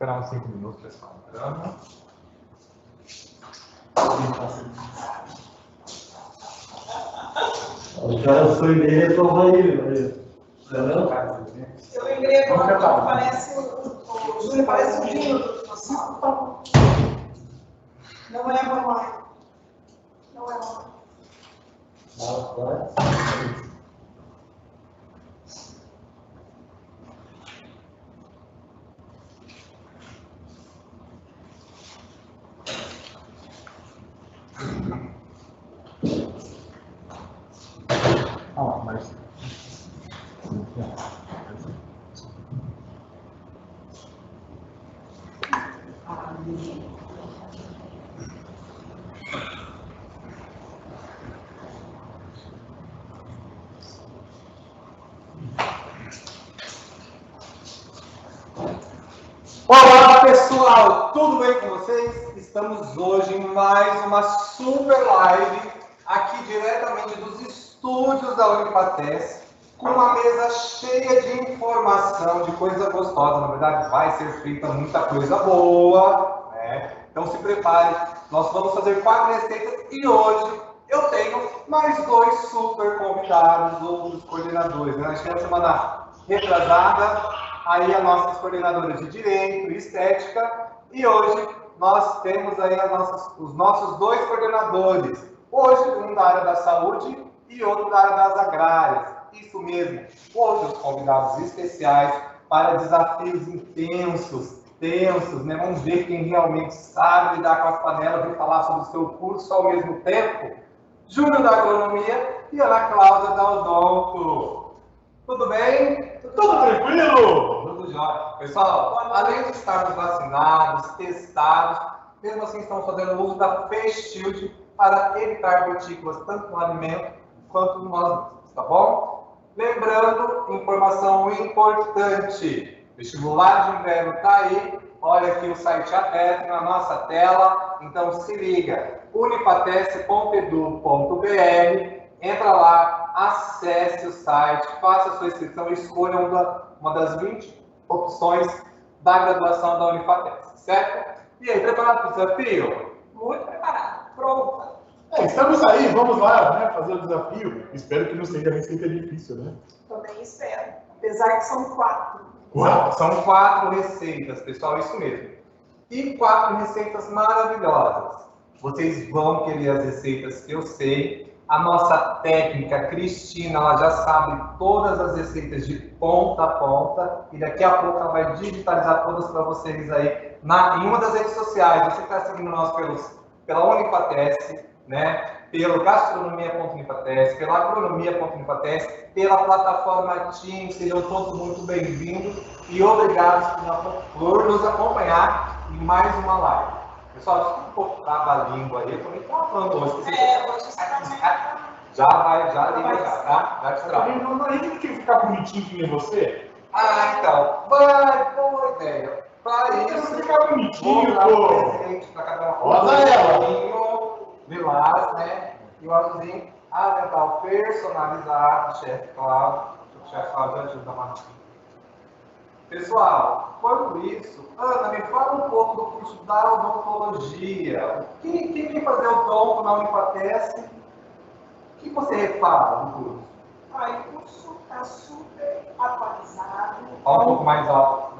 Esperar uns 5 minutos, pessoal. O cara, o sonho dele é provar ele. Eu lembrei agora que parece o Júlio parece o Dinho do dinossauro. Não é mamãe. Não é mamãe. Mas... Olá pessoal, tudo bem com vocês? Estamos hoje em mais uma super live aqui diretamente dos estúdios da Unifates, com uma mesa cheia de informação, de coisa gostosa. Na verdade, vai ser feita muita coisa boa, né? Então se prepare, nós vamos fazer 4 receitas e hoje eu tenho mais 2 super convidados, outros coordenadores, né? Acho que na semana retrasada, aí as nossas coordenadoras de Direito e Estética, e hoje nós temos aí os nossos 2 coordenadores, hoje um da área da saúde e outro da área das agrárias, isso mesmo, hoje os convidados especiais para desafios intensos, tensos, né? Vamos ver quem realmente sabe lidar com as panelas e falar sobre o seu curso ao mesmo tempo. Júlio da Agronomia e Ana Cláudia da Odonto. Tudo bem? Tudo tranquilo? Tudo jóia. Pessoal, além de estarmos vacinados, testados, mesmo assim estamos fazendo uso da Face Shield para evitar gotículas tanto no alimento quanto no nós mesmos, tá bom? Lembrando, informação importante, vestibular de inverno está aí, olha aqui o site aberto na nossa tela, então se liga, unifatese.edu.br, entra lá, acesse o site, faça a sua inscrição e escolha uma das 20 opções da graduação da Unifatese, certo? E aí, preparado para o desafio? Muito preparado. Pronta. Estamos aí, vamos lá, né, fazer o desafio. Espero que não seja receita difícil, né? Também espero. Apesar que são 4. São 4 receitas, pessoal, isso mesmo. E 4 receitas maravilhosas. Vocês vão querer as receitas que eu sei. A nossa técnica, Cristina, ela já sabe todas as receitas de ponta a ponta. E daqui a pouco ela vai digitalizar todas para vocês aí em uma das redes sociais. Você está seguindo nós pela Unifatese, né? Pelo gastronomia.unifatese, pela agronomia.unifatese, pela plataforma Teams. Sejam todos muito bem-vindos e obrigados por nos acompanhar em mais uma live. Pessoal, desculpa um pouco trava-língua aí, eu também estava falando hoje. Hoje já liga já, tá? Já te trava. Não, a gente não tinha que ficar bonitinho que nem você? Então, boa ideia. Para isso, ficar bonitinho, vou dar um pô. presente para cada uma. Rosa Lilás, né? E o azulzinho, avental personalizado, chefe Cláudio. O chefe Cláudio ajuda mais. Pessoal, quanto isso, Ana, me fala um pouco do curso da odontologia. Quem vem fazer odonto na Unifatese, o que você fala do curso? O curso está super atualizado. Fala um pouco mais alto.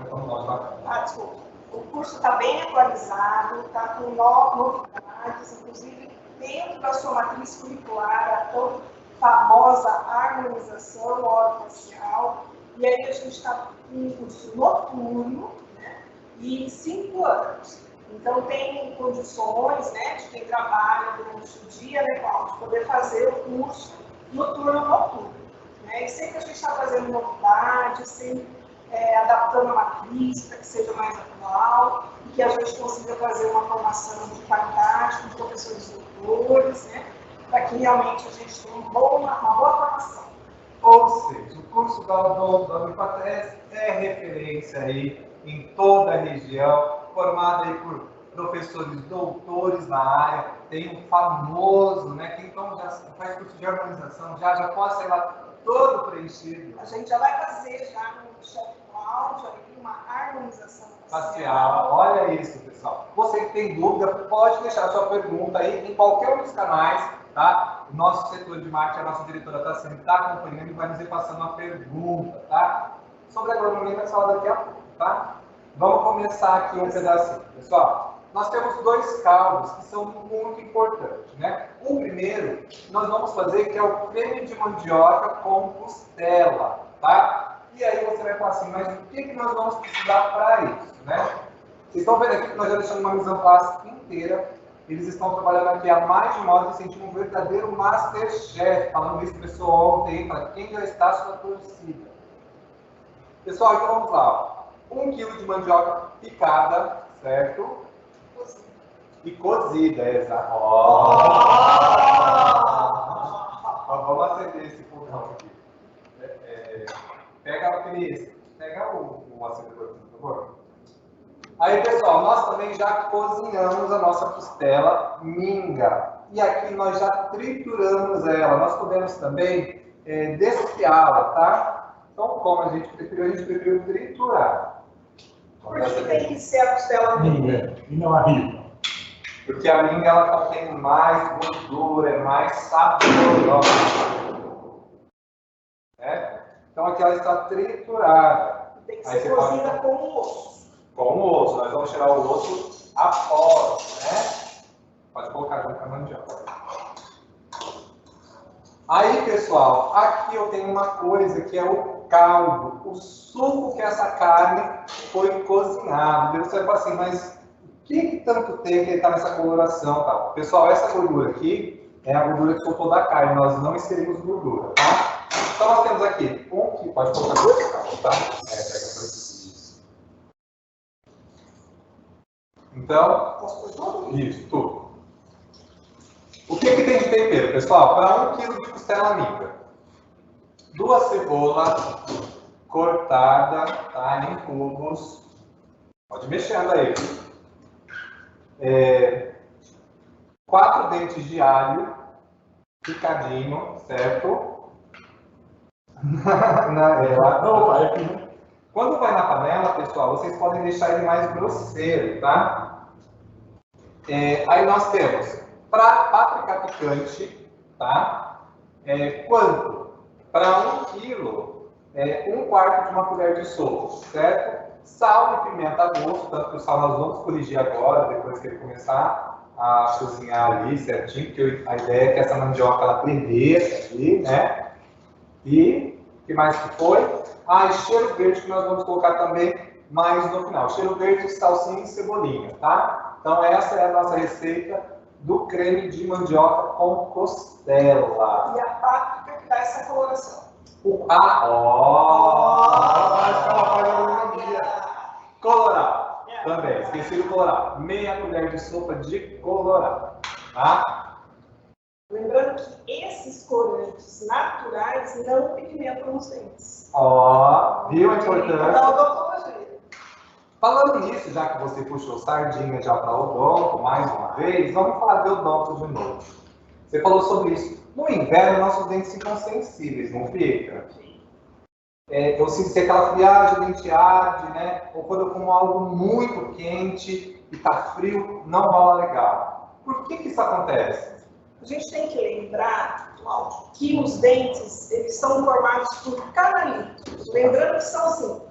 Desculpa. O curso está bem atualizado, está com novidades, inclusive dentro da sua matriz curricular, a tão famosa harmonização orofacial. E aí a gente está com um curso noturno, né, e 5 anos. Então tem condições, né, de quem trabalha durante o dia, né, Cláudio, de poder fazer o curso noturno. Né? E sempre a gente está fazendo novidades, sempre adaptando a matriz para que seja mais atual e que a gente consiga fazer uma formação de qualidade com professores doutores, né, para que realmente a gente tenha uma boa formação. Ou seja, o curso da Unifatese é referência aí em toda a região, formado aí por professores doutores na área, tem um famoso, né, que então já faz curso de harmonização, já pode ser lá todo preenchido. A gente já vai fazer já no chefe áudio aí, uma harmonização Facial. Olha isso, pessoal. Você que tem dúvida, pode deixar sua pergunta aí em qualquer um dos canais, tá? O nosso setor de marketing, a nossa diretora está sempre acompanhando e vai nos repassando uma pergunta, tá? Sobre a agronomia vai falar daqui a pouco, tá? Vamos começar aqui um pedacinho. Pessoal, nós temos dois caldos que são muito importantes, né? O primeiro, nós vamos fazer, que é o creme de mandioca com costela, tá? E aí você vai falar assim, mas o que nós vamos precisar para isso, né? Vocês estão vendo aqui que nós já deixamos uma mise en place inteira. Eles estão trabalhando aqui há mais de uma hora e sentindo um verdadeiro Masterchef. Falando isso, pessoal, ontem, para quem já está sua torcida. Pessoal, então vamos lá. 1 kg de mandioca picada, certo? E cozida, exato. Vamos acender esse fogão aqui. Pega o acendedor, por favor. Aí, pessoal, nós também já cozinhamos a nossa costela minga. E aqui nós já trituramos ela. Nós podemos também desfiá-la, tá? Então, como a gente preferiu triturar. Por que tem que ser a costela minga? E não a riba. Porque a minga ela contém mais gordura, é mais saborosa. Então aqui ela está triturada. Tem que ser cozida com o osso. Com o osso. Nós vamos tirar o osso após, né? Pode colocar junto com a mandioca. Aí, pessoal, aqui eu tenho uma coisa que é o caldo, o suco que essa carne foi cozinhada. Você vai falar assim, mas o que tanto tem que ele está nessa coloração? Tá? Pessoal, essa gordura aqui é a gordura que soltou da carne, nós não inserimos gordura, tá? Então nós temos aqui que pode colocar dois caldos, tá? Então, isso, tudo. O que tem de tempero, pessoal? Para 1 kg de costela minga, 2 cebolas cortadas, tá? Em cubos. Pode ir mexendo aí. 4 dentes de alho picadinho, certo? Quando vai na panela, pessoal, vocês podem deixar ele mais grosseiro, tá? Aí nós temos para páprica picante, tá? Quanto? Para 1 kg, 1/4 de uma colher de sopa, certo? Sal e pimenta a gosto, tanto que o sal nós vamos corrigir agora, depois que ele começar a cozinhar ali certinho, porque a ideia é que essa mandioca ela derreça ali, né? E o que mais que foi? E cheiro verde que nós vamos colocar também mais no final. Cheiro verde, salsinha e cebolinha, tá? Então essa é a nossa receita do creme de mandioca com costela. E a páprica que dá essa coloração. Colorau também, esqueci do colorau. Meia colher de sopa de colorau, tá? Lembrando que esses corantes naturais não pigmentam os dentes. Viu a importância? Não, odontologia. Falando nisso, já que você puxou sardinha já para odonto mais uma vez, vamos falar de odonto de novo. Você falou sobre isso. No inverno, nossos dentes ficam sensíveis, não fica? Eu sinto aquela friagem, dente arde, né? Ou quando eu como algo muito quente e tá frio, não rola legal. Por que isso acontece? A gente tem que lembrar, Cláudio, que os dentes eles são formados por canalitos. Lembrando que são assim,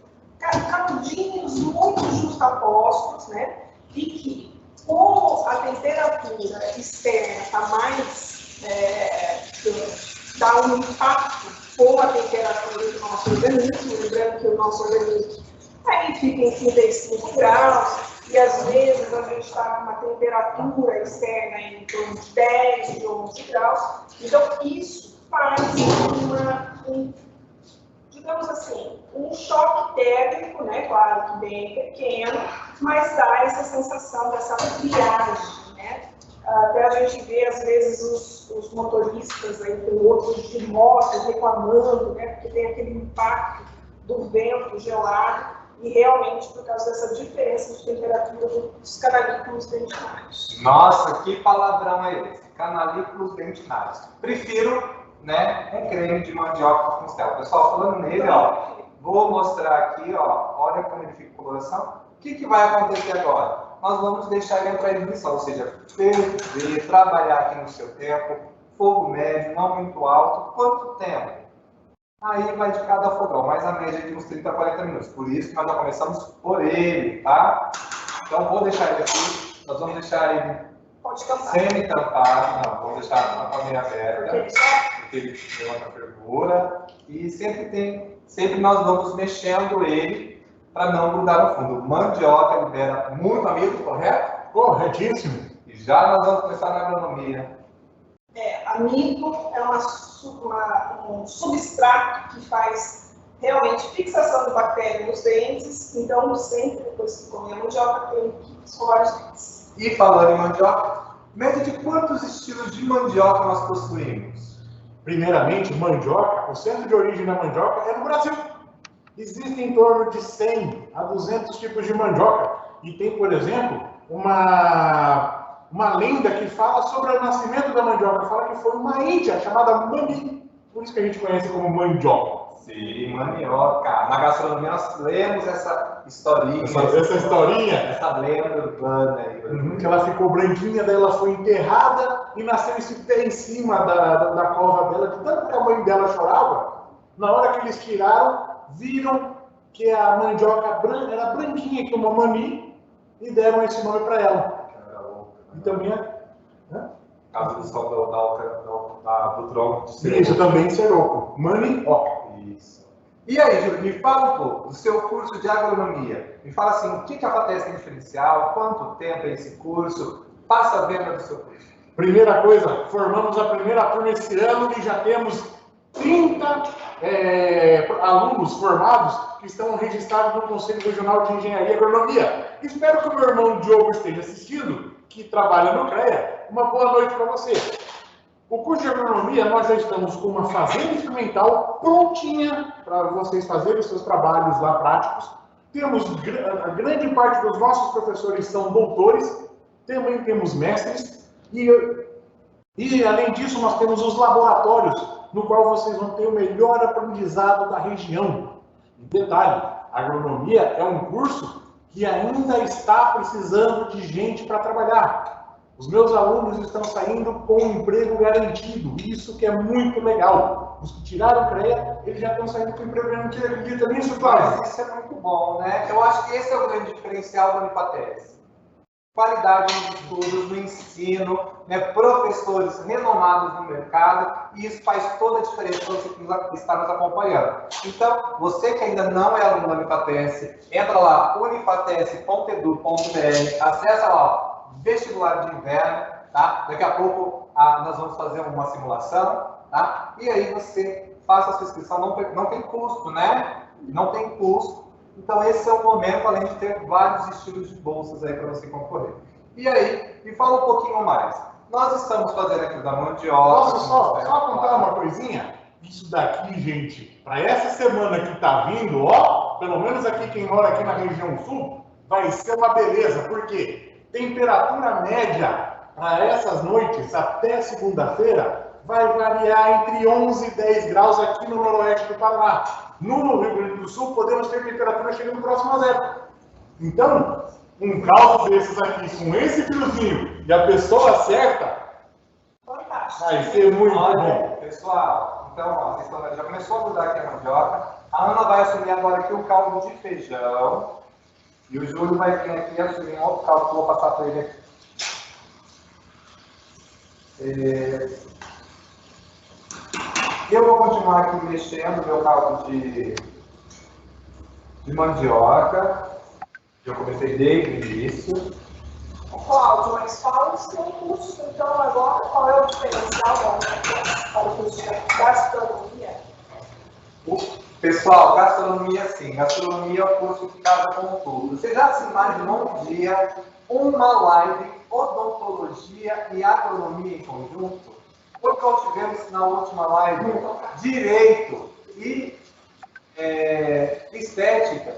canudinhos muito justapostos, né? E que, como a temperatura externa está mais, dá um impacto com a temperatura do nosso organismo, lembrando que o nosso organismo aí fica em 35 graus, e às vezes a gente está com uma temperatura externa em torno de 10, 11 graus. Então, isso faz digamos assim, um choque térmico, né? Claro que bem pequeno, mas dá essa sensação dessa friagem, né? Até a gente vê, às vezes, os motoristas aí, pilotos de moto reclamando, né? Porque tem aquele impacto do vento gelado. E realmente por causa dessa diferença de temperatura dos canalículos dentinários. Nossa, que palavrão é esse? Canalículos dentinários. Prefiro, né, um creme de mandioca com costela. Pessoal, falando nele, ó, Vou mostrar aqui, ó, olha como ele fica com coloração. O que vai acontecer agora? Nós vamos deixar ele entrar em ebulição, ou seja, ferver, trabalhar aqui no seu tempo, fogo médio, não muito alto. Quanto tempo? Aí vai de cada fogão, mas a média é de uns 30 a 40 minutos. Por isso que nós já começamos por ele, tá? Então vou deixar ele aqui, nós vamos deixar ele semi-tampado, não, vou deixar a tampinha aberta, porque ele tem uma fervura. E sempre nós vamos mexendo ele para não grudar no fundo. Mandioca libera muito amido, correto? Corretíssimo. E já nós vamos começar na agronomia. Amido é um substrato que faz realmente fixação de bactéria nos dentes, então sempre depois que comer a mandioca tem que escovar os dentes. E falando em mandioca, média de quantos estilos de mandioca nós possuímos? Primeiramente, mandioca, o centro de origem da mandioca é no Brasil. Existem em torno de 100 a 200 tipos de mandioca. E tem, por exemplo, uma lenda que fala sobre o nascimento da mandioca. Fala que foi uma índia chamada Mani. Por isso que a gente conhece como mandioca. Sim, mandioca. Na gastronomia nós lemos essa historinha. Essa historinha. Essa lenda urbana aí. Que ela ficou branquinha, daí ela foi enterrada e nasceu esse pé em cima da cova dela, de tanto que a mãe dela chorava. Na hora que eles tiraram, viram que a mandioca era branquinha que uma mani e deram esse nome para ela. E também caso do sol do tronco de seroco. Isso também seroco. Manioca. Isso. E aí, Júlio, me fala um pouco do seu curso de agronomia. Me fala assim, o que a FATES tem diferencial, quanto tempo é esse curso, passa a venda do seu curso. Primeira coisa, formamos a primeira turma esse ano e já temos 30 alunos formados que estão registrados no Conselho Regional de Engenharia e Agronomia. Espero que o meu irmão Diogo esteja assistindo, que trabalha no CREA. Uma boa noite para você. O curso de agronomia, nós já estamos com uma fazenda experimental prontinha para vocês fazerem os seus trabalhos lá práticos. Temos a grande parte dos nossos professores são doutores, também temos mestres e além disso nós temos os laboratórios no qual vocês vão ter o melhor aprendizado da região. E detalhe, a agronomia é um curso que ainda está precisando de gente para trabalhar. Os meus alunos estão saindo com um emprego garantido, isso que é muito legal. Os que tiraram o CREA, eles já estão saindo com emprego garantido, acredita nisso, Flávio? Mas isso é muito bom, né? Eu acho que esse é o grande diferencial da Unipates. Qualidade nos estudos, no ensino, né? Professores renomados no mercado, e isso faz toda a diferença para você que está nos acompanhando. Então, você que ainda não é aluno da Unipates, entra lá, unipates.edu.br, acessa lá, ó, vestibular de inverno, tá? Daqui a pouco nós vamos fazer uma simulação, tá? E aí você faça a sua inscrição, não tem custo, né? Não tem custo. Então esse é o momento, além de ter vários estilos de bolsas aí para você concorrer. E aí, me fala um pouquinho mais. Nós estamos fazendo aqui da mandioca. Posso só contar uma coisinha? Isso daqui, gente, para essa semana que está vindo, ó, pelo menos aqui quem mora aqui na região sul, vai ser uma beleza, porque temperatura média para essas noites até segunda-feira vai variar entre 11 e 10 graus aqui no noroeste do Paraná. No Rio Grande do Sul podemos ter temperatura chegando próximo a zero. Então, um caldo desses aqui com esse friozinho e a pessoa certa, Fantástico. vai ser muito bom. Pessoal, então, ó, vocês estão vendo, já começou a mudar aqui a mandioca. A Ana vai assumir agora aqui o caldo de feijão. E o Júlio vai vir aqui e assumir um outro caldo que eu vou passar para ele aqui. Eu vou continuar aqui mexendo meu caldo de mandioca. Eu comecei desde o início. Cláudio, mas fala o seu curso, então, agora, qual é o diferencial para o curso de gastronomia? Pessoal, gastronomia sim. Gastronomia é o curso que casa com tudo. Você já se imaginou um dia uma live odontologia e agronomia em conjunto? Porque nós tivemos na última live direito e estética.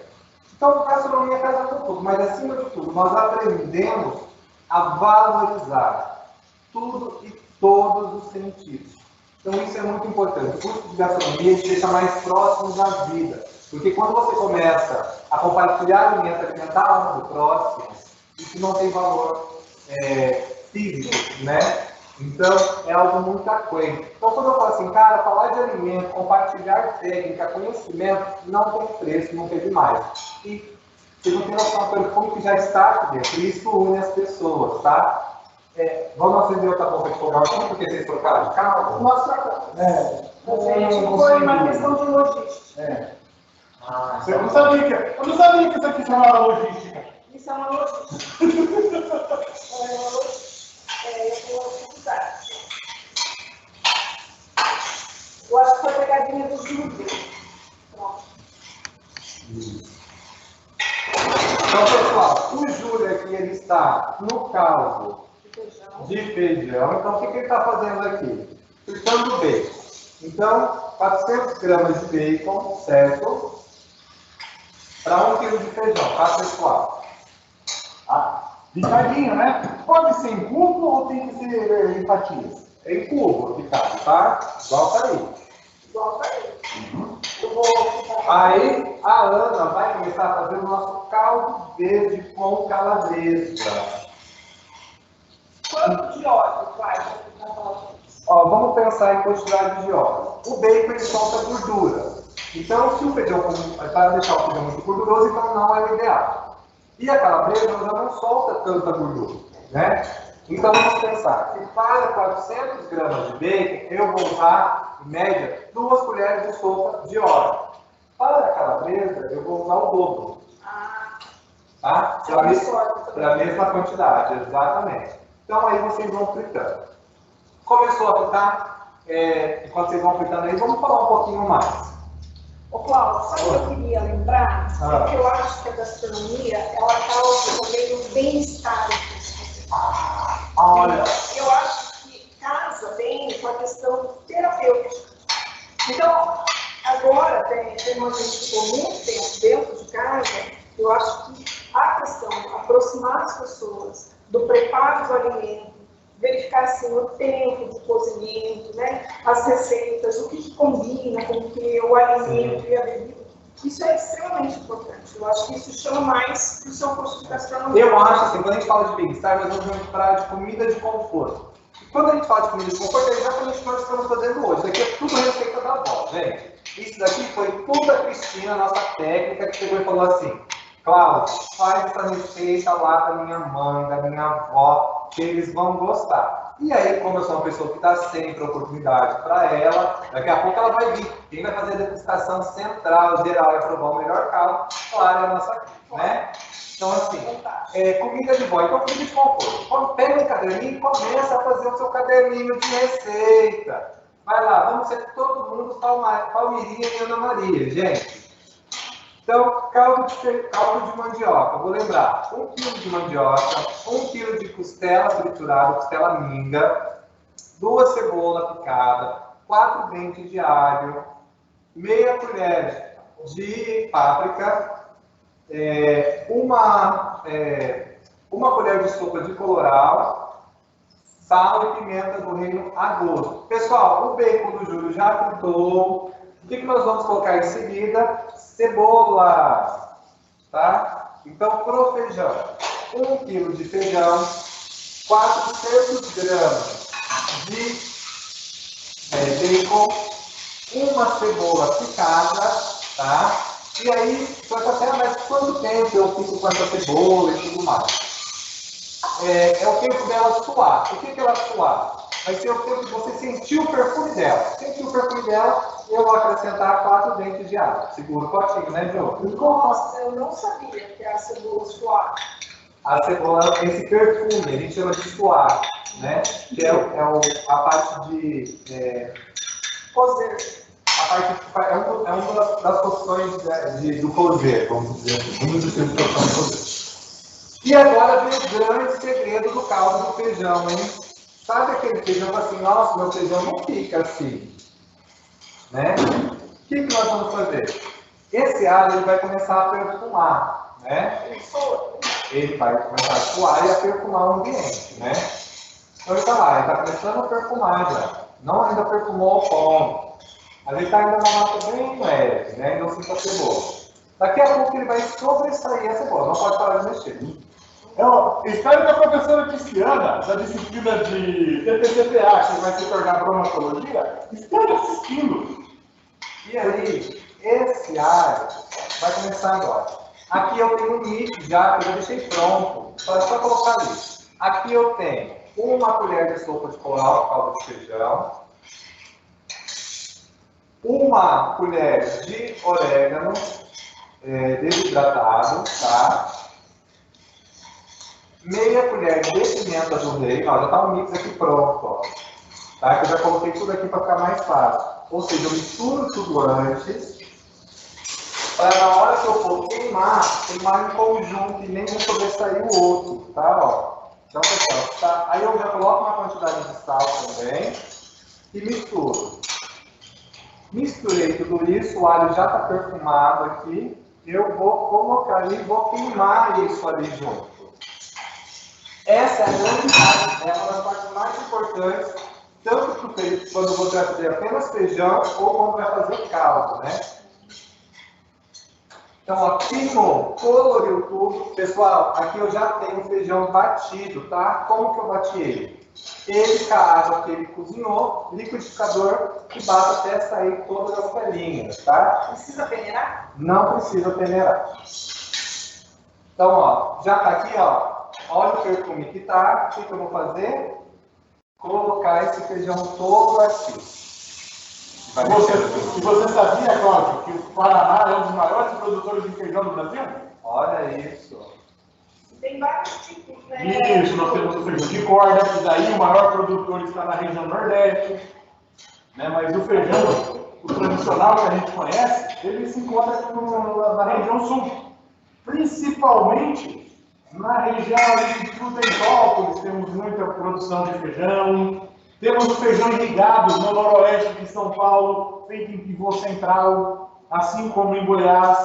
Então, gastronomia casa com tudo, mas acima de tudo, nós aprendemos a valorizar tudo e todos os sentidos. Então, isso é muito importante. O curso de gastronomia te deixa mais próximo da vida. Porque quando você começa a compartilhar alimento, alimentar a alma do próximo, isso não tem valor físico, né? Então, é algo muito aquém. Então, quando eu falo assim, cara, falar de alimento, compartilhar técnica, conhecimento, não tem preço, não tem demais. E você não tem noção do perfume que já está aqui dentro. E isso une as pessoas, tá? Vamos acender outra bomba de fogo aqui, porque vocês trocaram de carro? Nós trocamos. Foi uma questão de logística. Eu não sabia que isso aqui chamava logística. Isso é uma logística. Eu tenho dificuldade. Eu acho que foi a pegadinha do Júlio. Pronto. Então, pessoal, o Júlio aqui, ele está no caldo de feijão. Então, o que ele está fazendo aqui? Fritando bacon. Então, 400 gramas de bacon, certo? Para 1 kg de feijão, tá, pessoal? Picadinho, né? Pode ser em cubo ou tem que ser em fatias? Em cubo, picado, tá? Igual tá aí. Igual tá aí. Eu vou Aí, a Ana vai começar a fazer o nosso caldo verde com calabresa. Quanto de óleo vai? Ó, vamos pensar em quantidade de óleo. O bacon, ele solta gordura. Então, se o feijão, para deixar o feijão muito gorduroso, então não é o ideal. E a calabresa, ela já não solta tanta gordura, né? Então, vamos pensar que para 400 gramas de bacon, eu vou usar, em média, 2 colheres de sopa de óleo. Para a calabresa, eu vou usar o dobro. Tá? Para a mesma quantidade, exatamente. Então, aí vocês vão fritando. Começou a fritar? Enquanto vocês vão fritando aí, vamos falar um pouquinho mais. Ô, Cláudio, sabe o que eu queria lembrar? É que eu acho que a gastronomia, ela causa também um bem-estar. Olha. Eu acho que casa bem com a questão terapêutica. Então, agora, tem uma gente que ficou muito tempo dentro de casa, eu acho que a questão de aproximar as pessoas do preparo do alimento, verificar assim, o tempo de cozimento, né? As receitas, o que combina com o que, o alimento e a bebida. Isso é extremamente importante. Eu acho que isso chama mais do seu curso de gastronomia. Eu acho assim, quando a gente fala de bem-estar, nós vamos falar de comida de conforto. E quando a gente fala de comida de conforto, é exatamente o que nós estamos fazendo hoje. Isso aqui é tudo receita da avó, gente. Isso daqui foi tudo a Cristina, nossa técnica, que chegou e falou assim: Cláudio, faz essa receita lá da minha mãe, da minha avó, que eles vão gostar. E aí, como eu sou uma pessoa que dá sempre oportunidade para ela, daqui a pouco ela vai vir. Quem vai fazer a degustação central, geral, e provar o melhor caldo, claro, é a nossa, né? Então, assim, comida de vó, então comida de conforto. Pega um caderninho e começa a fazer o seu caderninho de receita. Vai lá, vamos ser todo mundo Palmeirinha e Ana Maria, gente. Então, caldo de mandioca, vou lembrar, 1 kg de mandioca, 1 kg de costela triturada, costela minga, 2 cebolas picadas, 4 dentes de alho, meia colher de páprica, uma colher de sopa de colorau, sal e pimenta do reino a gosto. Pessoal, o bacon do Júlio já fritou. O que nós vamos colocar em seguida? Cebola, tá? Então, pro feijão, 1 kg de feijão, 400 gramas de bacon, uma cebola picada, tá? E aí, você vai até mais quanto tempo eu fico com essa cebola e tudo mais. É o tempo dela suar. O que ela suar? Vai ser o tempo de você sentir o perfume dela. Sentir o perfume dela, eu vou acrescentar 4 dentes de alho. Segura o potinho, né, Diogo? Nossa, eu não sabia que a cebola suar. A cebola tem esse perfume, a gente chama de suar, né? Que é a parte de... Cozer. É uma das posições do cozer, vamos dizer assim. Um dos tipos de posições do cozer. E agora vem o grande segredo do caldo do feijão, hein? Sabe aquele feijão assim, nossa, meu feijão não fica assim, né? O que nós vamos fazer? Esse alho ele vai começar a perfumar, né? Ele vai começar a suar e a perfumar o ambiente, né? Então ele está lá, ele está começando a perfumar já. Não ainda perfumou o pão. A gente está indo numa massa bem leve, né? Não sinta a cebola. Daqui a pouco ele vai sobressair a cebola, não pode parar de mexer. Eu espero que a professora Cristiana, da disciplina de TTCPA, que vai se tornar bromatologia, esteja assistindo. E aí, esse alho vai começar agora. Aqui eu tenho um mix já, que eu já deixei pronto. Só colocar ali. Aqui eu tenho uma colher de sopa de caldo de feijão, uma colher de orégano desidratado, tá? Meia colher de pimenta do reino, ó, já está um mix aqui pronto, ó, tá? Que eu já coloquei tudo aqui para ficar mais fácil. Ou seja, eu misturo tudo antes, para na hora que eu for queimar em conjunto e nem um sobressair o outro, tá? Ó. Então, pessoal, tá? Aí eu já coloco uma quantidade de sal também e misturo. Misturei tudo isso, o alho já está perfumado aqui. Eu vou colocar ali e vou queimar isso ali junto. Essa é a grande parte, é uma das partes mais importantes, tanto quando você vai fazer apenas feijão ou quando vai fazer caldo, né? Então, ó, queimou, coloriu tudo. Pessoal, aqui eu já tenho o feijão batido, tá? Como que eu bati ele? Ele com a água que ele cozinhou, liquidificador, e bata até sair todas as pelinhas, tá? Precisa peneirar? Não precisa peneirar. Então, ó, já tá aqui, ó. Olha o perfume que tá. O que eu vou fazer? Colocar esse feijão todo aqui. E você sabia, Cláudio, que o Paraná é um dos maiores produtores de feijão do Brasil? Olha isso. Tem vários tipos, né? Isso, nós temos o feijão de corda, que daí o maior produtor está na região Nordeste. Né? Mas o feijão, o tradicional que a gente conhece, ele se encontra aqui na região Sul. Principalmente na região ali de Prudentópolis, temos muita produção de feijão. Temos o feijão irrigado no noroeste de São Paulo, feito em pivô central, assim como em Goiás.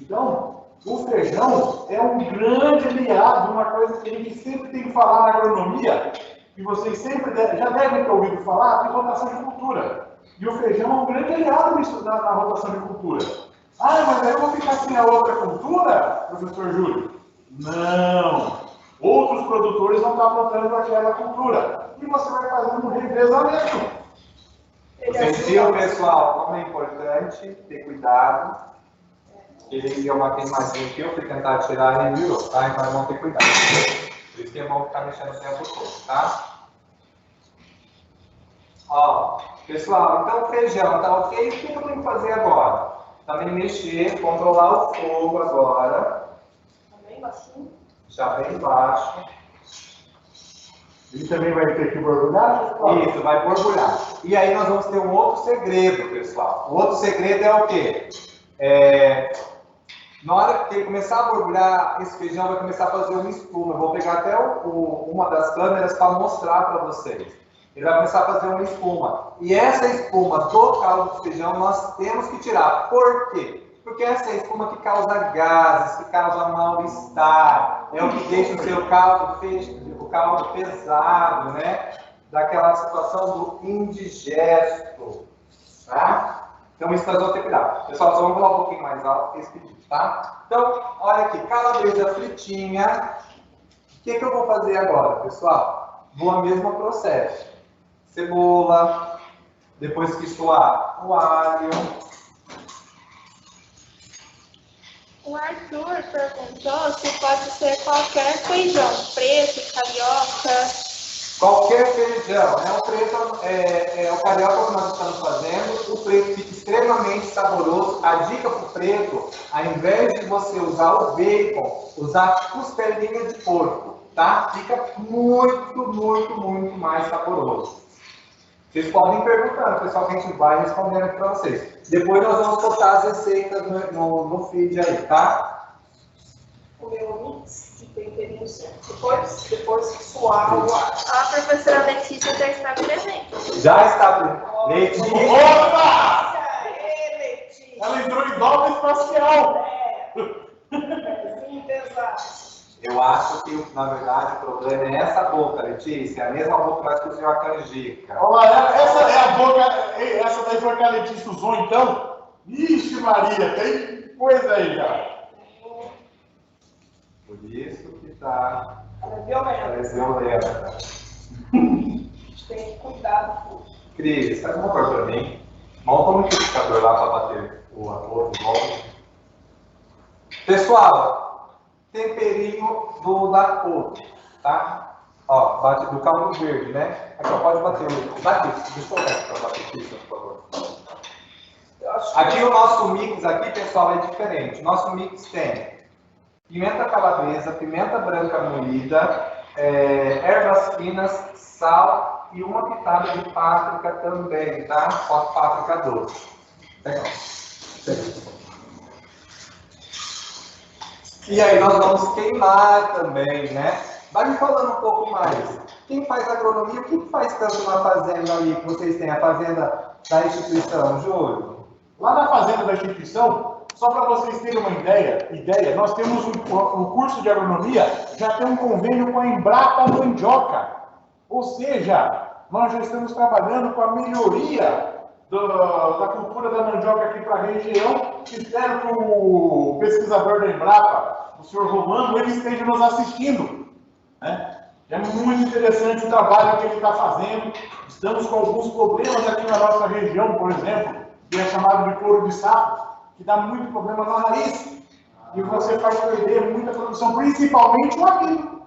Então, o feijão é um grande aliado, uma coisa que a gente sempre tem que falar na agronomia, e vocês sempre já devem ter ouvido falar, de rotação de cultura. E o feijão é um grande aliado nisso, na rotação de cultura. Ah, mas aí eu vou ficar sem a outra cultura, professor Júlio? Não! Outros produtores vão estar plantando aquela cultura. E você vai fazendo um revezamento. Vocês viram, pessoal, como é importante ter cuidado. Ele deu uma queimadinha aqui, eu fui tentar tirar e virou, tá? Então vamos ter cuidado. Por isso que é bom ficar mexendo o tempo todo, tá? Ó, pessoal, então o feijão tá ok? O que eu tenho que fazer agora? Também mexer, controlar o fogo agora. Também baixinho. Já bem baixo. Ele também vai ter que borbulhar? Isso, vai borbulhar. E aí nós vamos ter um outro segredo, pessoal. O outro segredo é o quê? Na hora que ele começar a borbulhar, esse feijão vai começar a fazer uma espuma. Eu vou pegar até uma das câmeras para mostrar para vocês. Ele vai começar a fazer uma espuma. E essa espuma do caldo de feijão nós temos que tirar. Por quê? Porque essa é a espuma que causa gases, que causa mal-estar. É o que deixa o seu caldo pesado, né? Daquela situação do indigesto. Tá? Então isso nós vamos ter que cuidar. Pessoal, só vamos falar um pouquinho mais alto que esse pedido, tá? Então, olha aqui, calabresa fritinha. O que eu vou fazer agora, pessoal? Vou ao mesmo processo. Cebola, depois que soar o alho. O Arthur perguntou se pode ser qualquer feijão, preto, carioca. Qualquer feijão, né? O preto é o carioca que nós estamos fazendo. O preto fica extremamente saboroso. A dica para o preto, ao invés de você usar o bacon, usar costelinha de porco, tá? Fica muito, muito, muito mais saboroso. Vocês podem perguntar, pessoal, que a gente vai respondendo aqui para vocês. Depois nós vamos botar as receitas no feed aí, tá? O meu mix de temperinho certo. Depois que suar o ar. A professora Letícia já está presente. Já está. Letícia. Opa! Letícia. Ela entrou em dobra espacial. Sim, pesado. Eu acho que, na verdade, o problema é essa boca, Letícia. É a mesma boca que nós cozinhou a canjica. Olha lá, essa é a boca, essa daí foi que a Letícia usou, então? Ixi, Maria, tem coisa aí, cara. Por isso que tá... Ela é violenta. Ela é violenta. A gente tem que cuidar do fogo. Cris, faz uma coisa pra mim. Monta um liquidificador lá para bater o arroz de volta. Pessoal, temperinho da couve, tá? Ó, bate do caldo verde, né? Aqui, ó, pode bater o... Bate, deixa eu colocar aqui para bater isso, por favor. Aqui o nosso mix aqui, pessoal, é diferente. O nosso mix tem pimenta calabresa, pimenta branca moída, ervas finas, sal e uma pitada de páprica também, tá? Só páprica doce. Legal. E aí nós vamos queimar também, né? Vai me falando um pouco mais. Quem faz agronomia, o que faz tanto na fazenda ali que vocês têm? A fazenda da instituição, Júlio? Lá na fazenda da instituição, só para vocês terem uma ideia, nós temos um curso de agronomia, já tem um convênio com a Embrapa Mandioca. Ou seja, nós já estamos trabalhando com a melhoria da cultura da mandioca aqui para a região. Espero que o pesquisador da Embrapa, o senhor Romano, ele esteja nos assistindo, né? É muito interessante o trabalho que ele está fazendo. Estamos com alguns problemas aqui na nossa região, por exemplo, que é chamado de couro de sapo, que dá muito problema no nariz. E você faz perder muita produção, principalmente o amido,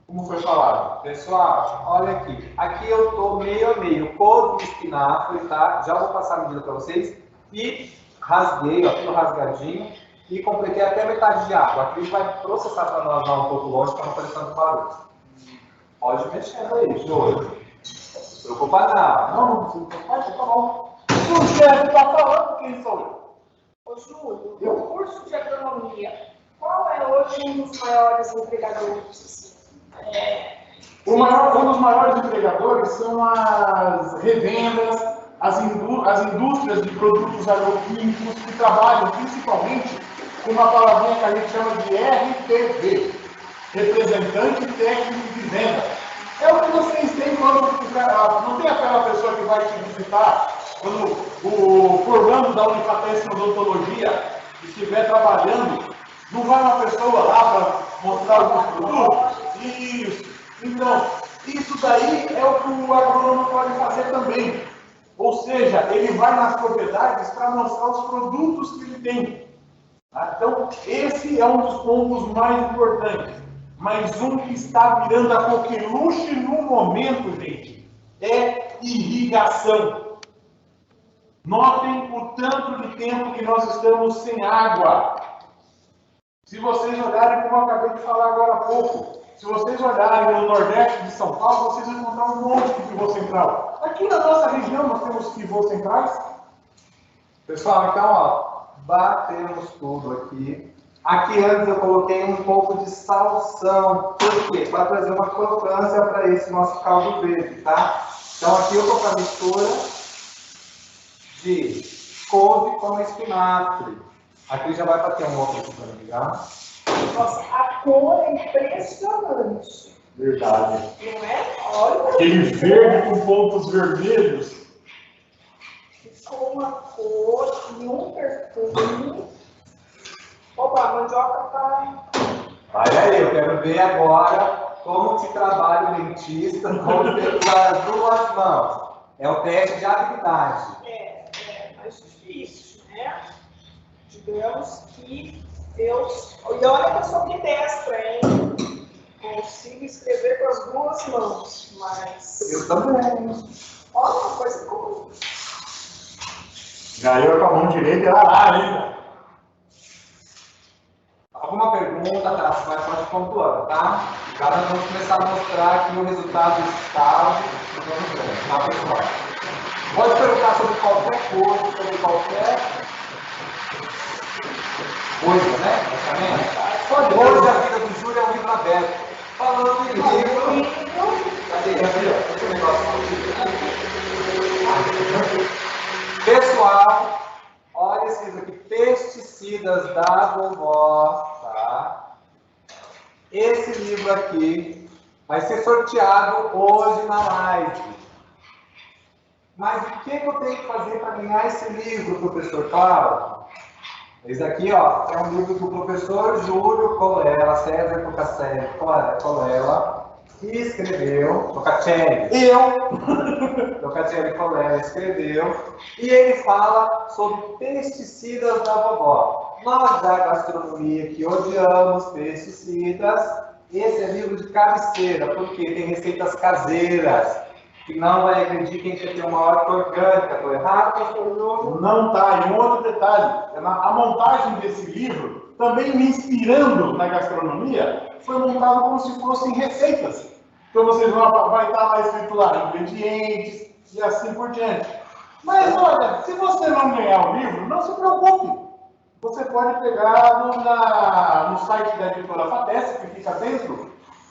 como foi falado. Pessoal, olha aqui. Aqui eu estou meio a meio, couve e espinafre, tá? Já vou passar a medida para vocês. E rasguei, ó, tudo rasgadinho. E completei até metade de água. A Cris vai processar para nós lá um pouco longe, para não fazer tanto barulho. Pode mexendo aí, Júlio. Não se preocupa não. Não se preocupa, tá bom. Se o chefe está falando, quem sou eu? Ô, Júlio, o curso de agronomia, qual é hoje um dos maiores empregadores? Um dos maiores empregadores são as revendas, as indústrias de produtos agroquímicos que trabalham principalmente com uma palavrinha que a gente chama de RTV, representante técnico de venda. É o que vocês têm quando não tem aquela pessoa que vai te visitar, quando o formando da Unifates em odontologia estiver trabalhando, não vai uma pessoa lá para mostrar alguns produtos? Isso. Então, isso daí é o que o agrônomo pode fazer também. Ou seja, ele vai nas propriedades para mostrar os produtos que ele tem. Tá? Então, esse é um dos pontos mais importantes. Mas um que está virando a coqueluche no momento, gente, é irrigação. Notem o tanto de tempo que nós estamos sem água. Se vocês olharem, como eu acabei de falar agora há pouco, se vocês olharem no Nordeste de São Paulo, vocês vão encontrar um monte de pivô central. Aqui na nossa região nós temos pivôs centrais. Pessoal, então, ó, batemos tudo aqui. Aqui antes eu coloquei um pouco de salsão. Por quê? Para trazer uma crocância para esse nosso caldo verde, tá? Então aqui eu estou com a mistura de couve com espinafre. Aqui já vai bater um outro aqui para me ligar. Nossa, a cor é impressionante. Verdade. Não é? Olha. Aquele verde com pontos vermelhos. Ficou uma cor e um perfume. Opa, a mandioca tá... Olha aí, eu quero ver agora como que trabalha o dentista com as duas mãos. É o teste de habilidade. É mais difícil, né? Digamos que Deus... E olha que eu sou ambidestra, hein? Consigo escrever com as duas mãos, mas... Eu também. Olha uma coisa comum. Já eu com a mão direita era lá ainda. Alguma pergunta, tá? Você pode pontuando, tá? Agora nós vamos começar a mostrar aqui o resultado desse caldo. Tá, pessoal? Pode perguntar sobre qualquer coisa, sobre qualquer coisa, né? Basicamente. Hoje a vida do Júlio é um livro aberto. Falando em livro. Cadê? Esse negócio aqui. Pessoal, olha esses aqui, pesticidas da vovó, tá? esse livro aqui vai ser sorteado hoje na live. Mas o que eu tenho que fazer para ganhar esse livro, professor Cláudio? Esse aqui, ó, é um livro do professor Júlio Colela, César Colela, que escreveu, Tocacelli. Tocacelli Colela escreveu, e ele fala sobre pesticidas da vovó. Nós da gastronomia que odiamos pesticidas, esse é livro de cabeceira, porque tem receitas caseiras, que não vai agredir quem quer ter uma horta orgânica. Estou errado, pastor Júlio? Não tá. E um outro detalhe, a montagem desse livro, também me inspirando na gastronomia, foi montado como se fossem receitas. Então vocês vai estar lá escrito lá, ingredientes e assim por diante. Mas olha, se você não ganhar o livro, não se preocupe. Você pode pegar no site da editora FATES, que fica dentro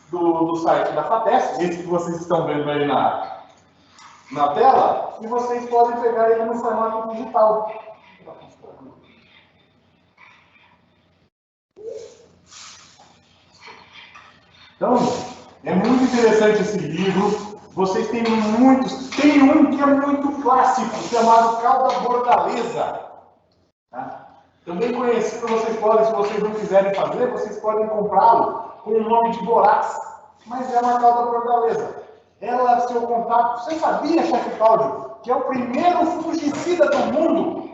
do site da FATES, esse que vocês estão vendo aí na tela, e vocês podem pegar ele no formato digital. Então, é muito interessante esse livro. Vocês têm muitos. Tem um que é muito clássico, chamado Calda Bordaleza. Tá? Também conhecido, vocês podem, se vocês não quiserem fazer, vocês podem comprá-lo com o nome de Borax. Mas é uma calda bordaleza. Ela, seu contato. Você sabia, chefe Cláudio, que é o primeiro fungicida do mundo?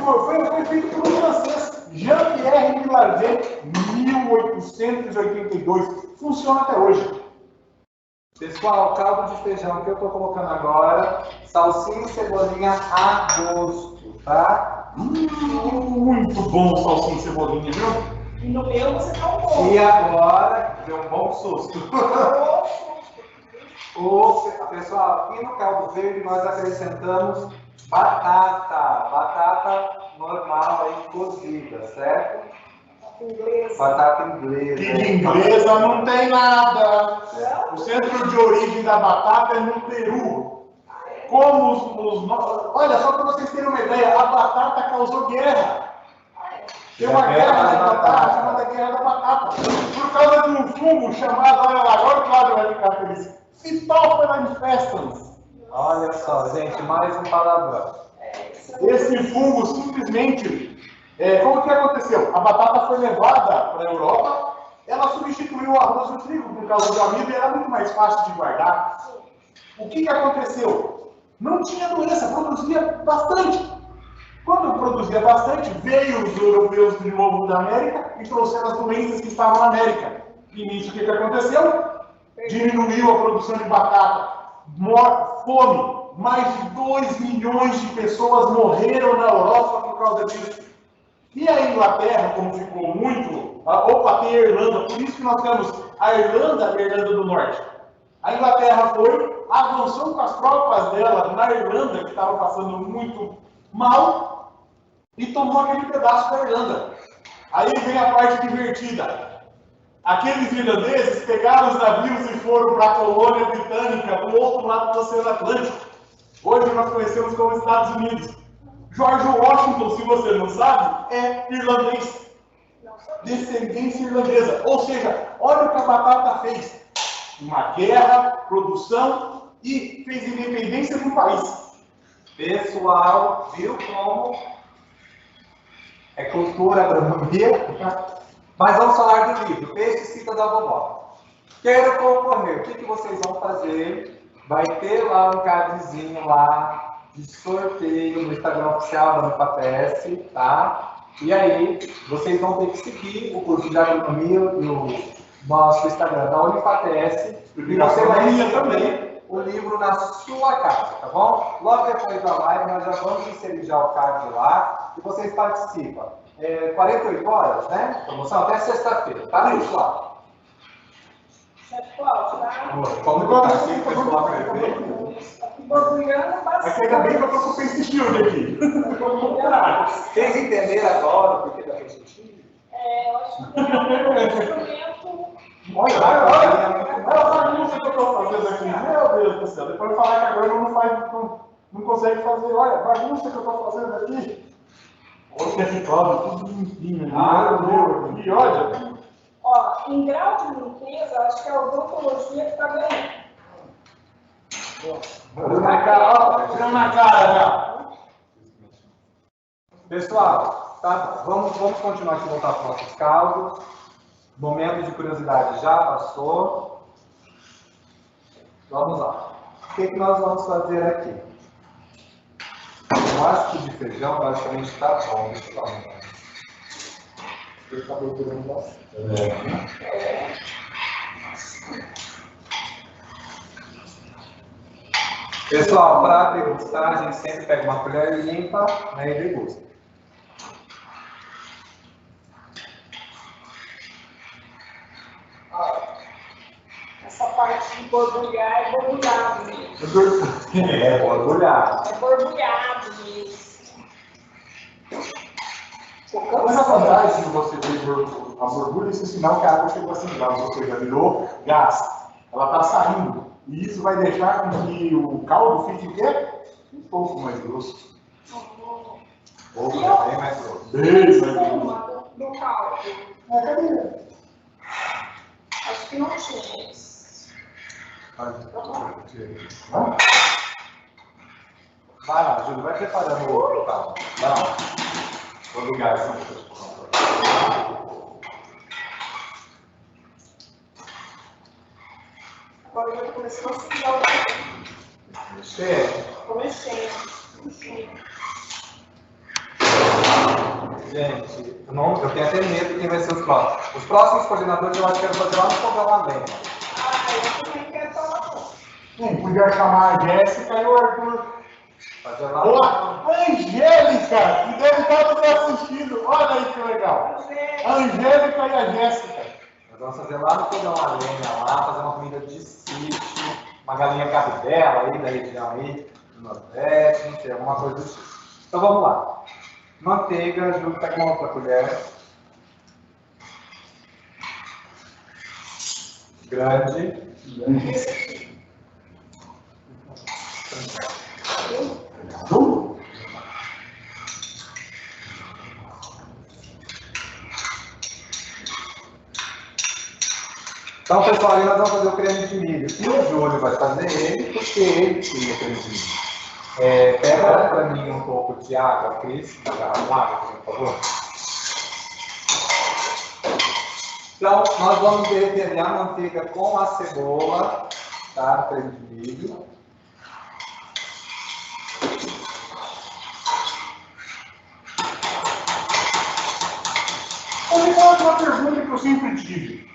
Foi feito por um francês, Jean-Pierre Millardet, 1882. Funciona até hoje. Pessoal, caldo de feijão que eu estou colocando agora, salsinha e cebolinha a gosto, tá? Muito bom salsinha e cebolinha, viu? E no meu você tá um pouco. E agora, deu um bom susto. Pessoal, aqui no caldo verde nós acrescentamos batata normal aí cozida, certo? Batata inglesa. E de inglesa não tem nada. O centro de origem da batata é no Peru. Olha, só para vocês terem uma ideia, a batata causou guerra. Tem uma guerra da batata, chamada Guerra da Batata. Por causa de um fungo chamado, olha lá, agora o Cláudio vai ficar feliz. Phytophthora infestans. Olha só, gente, mais um palavrão. Esse fungo simplesmente, como que aconteceu? A batata foi levada para a Europa, ela substituiu o arroz e o trigo por causa do amido e era muito mais fácil de guardar. O que aconteceu? Não tinha doença, produzia bastante. Quando produzia bastante, veio os europeus de novo da América e trouxeram as doenças que estavam na América. E nisso o que aconteceu? Diminuiu a produção de batata, fome. Mais de 2 milhões de pessoas morreram na Europa por causa disso. E a Inglaterra, como ficou muito... tem a Irlanda, por isso que nós temos a Irlanda e a Irlanda do Norte. A Inglaterra avançou com as tropas dela na Irlanda, que estava passando muito mal, e tomou aquele pedaço da Irlanda. Aí vem a parte divertida. Aqueles irlandeses pegaram os navios e foram para a colônia britânica do outro lado do Oceano Atlântico. Hoje nós conhecemos como Estados Unidos. George Washington, se você não sabe, é irlandês. Descendência irlandesa. Ou seja, olha o que a batata fez. Uma guerra, produção e fez independência do país. Pessoal, viu como é cultura, agronomia? Mas vamos falar do livro, Pesticida da Vovó. Quero concorrer. O que vocês vão fazer? Vai ter lá um cardzinho lá de sorteio no Instagram oficial da UniFATES, tá? E aí, vocês vão ter que seguir o curso de agronomia no nosso Instagram da UniFATES. E você vai receber o livro na sua casa, tá bom? Logo depois da live, nós já vamos inserir já o card lá e vocês participam. 48 horas, né? Promoção até sexta-feira, tá, pessoal? Chefe Cláudio, tá? Como que tá assim, pessoal? Aqui borbulhando bastante. Aqui ainda bem que eu tô com o Face Shield aqui. Vocês entenderam agora o porquê da Face Shield? Eu acho que é um instrumento. Olha a bagunça que eu tô fazendo aqui. Meu Deus do céu. Depois de falar que agora não consegue fazer. Olha a bagunça que eu tô fazendo aqui. Olha que Cláudio, tudo limpinho. Meu Deus. E olha. Ó, em grau de limpeza, acho que é a odontologia que está ganhando. Tirando na cara, tirando na cara já. Pessoal, tá? Vamos continuar aqui, voltar para os nossos cálculos. Momento de curiosidade já passou. Vamos lá. O que nós vamos fazer aqui? Eu acho que de feijão basicamente está bom. Deixa eu dar uma olhada. Eu acabei pegando bastante. Pessoal, para degustar, a gente sempre pega uma colher limpa, né, e degusta. Essa parte de borbulhar é borbulhado mesmo. Borbulhado. É borbulhado mesmo. Mas a vantagem de você ter a borbulha, esse sinal que a água chegou a acelerar, ou seja, virou gás. Ela está saindo. E isso vai deixar com que o caldo fique um pouco mais grosso. Ou bem mais grosso. Bem mais grosso. Uma do caldo. Cadê? Acho que não tinha isso. Vai lá, Júlio, vai preparando o outro caldo. Vai lá. Vou ligar essa. Agora eu vou começar a sujar o cabelo. Mexer. Comecei. Gente, eu tenho até medo de quem vai ser os próximos. Os próximos coordenadores eu acho que quero fazer lá no fogão a lenha. Eu também quero tomar conta. Quem podia chamar a Jéssica e o Arthur. Fazer lá. Boa! Angélica, que deve estar nos assistindo. Olha aí que legal. A Angélica e a Jéssica. Nós vamos fazer lá no fogão a lenha, lá, fazer uma comida de sítio, uma galinha cabidela aí da região aí, do Nordeste, não sei, alguma coisa do tipo. Então vamos lá. Manteiga, junto com uma outra colher. Grande. Então, pessoal, ali nós vamos fazer o creme de milho. E o Júlio vai fazer ele, porque ele cria o creme de milho. Pega para mim um pouco de água, Cris, água, por favor. Então, nós vamos derreter a manteiga com a cebola, tá? Creme de milho. Uma pergunta que eu sempre tive.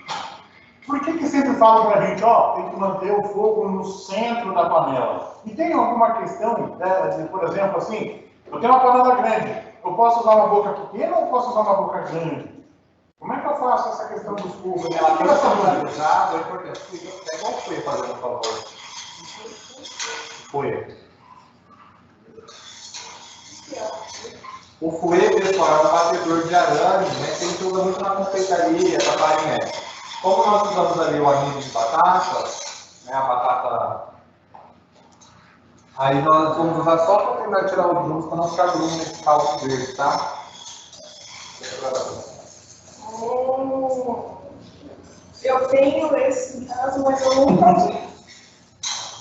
Por que sempre falam pra gente, ó, tem que manter o fogo no centro da panela? E tem alguma questão, né, por exemplo, assim, eu tenho uma panela grande, eu posso usar uma boca pequena ou posso usar uma boca grande? Como é que eu faço essa questão dos fogos? Ela tem personalizado, é importante. É igual o Fê fazendo, por favor. Fouet. O fouet, pessoal, é um batedor de arame, né, que a gente usa muito na confeitaria, na farinha. Como nós usamos ali o amido de batata, né, a batata, aí nós vamos usar só para terminar de tirar os grumos, para não ficar grumo nesse caldo verde, tá? Eu tenho esse em casa, mas eu nunca vi.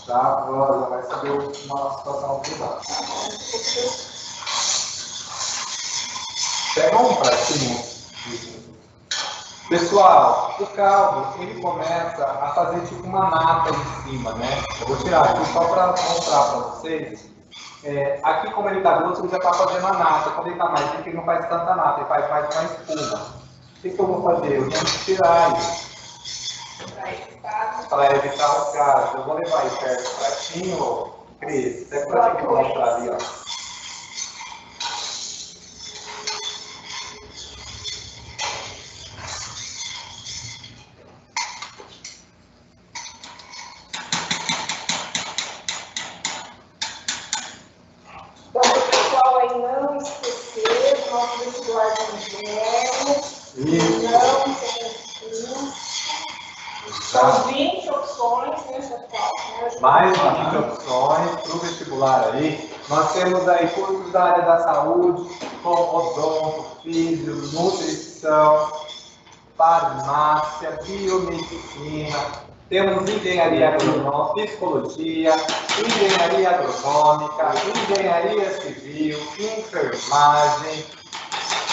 Tá? Ela vai saber uma situação privada. Pega um pratinho. Pessoal, o caldo, ele começa a fazer tipo uma nata em cima, né? Eu vou tirar aqui só para mostrar para vocês. Aqui, como ele está grosso, ele já está fazendo a nata. Quando ele está mais rico, ele não faz tanta nata, ele faz mais uma espuma. O que eu vou fazer? Eu tenho que tirar ele. Para evitar o caso. Eu vou levar ele perto do pratinho, Cris. Até para pratinho que eu vou mostrar ali, ó. vestibular de inverno, não tem espinhos. São 20 opções, né, Chefal? Mais de 20 opções para o vestibular aí. Nós temos aí cursos da área da saúde, como odonto, físio, nutrição. farmácia, biomedicina, temos engenharia agronômica, psicologia, engenharia agronômica, engenharia civil, enfermagem,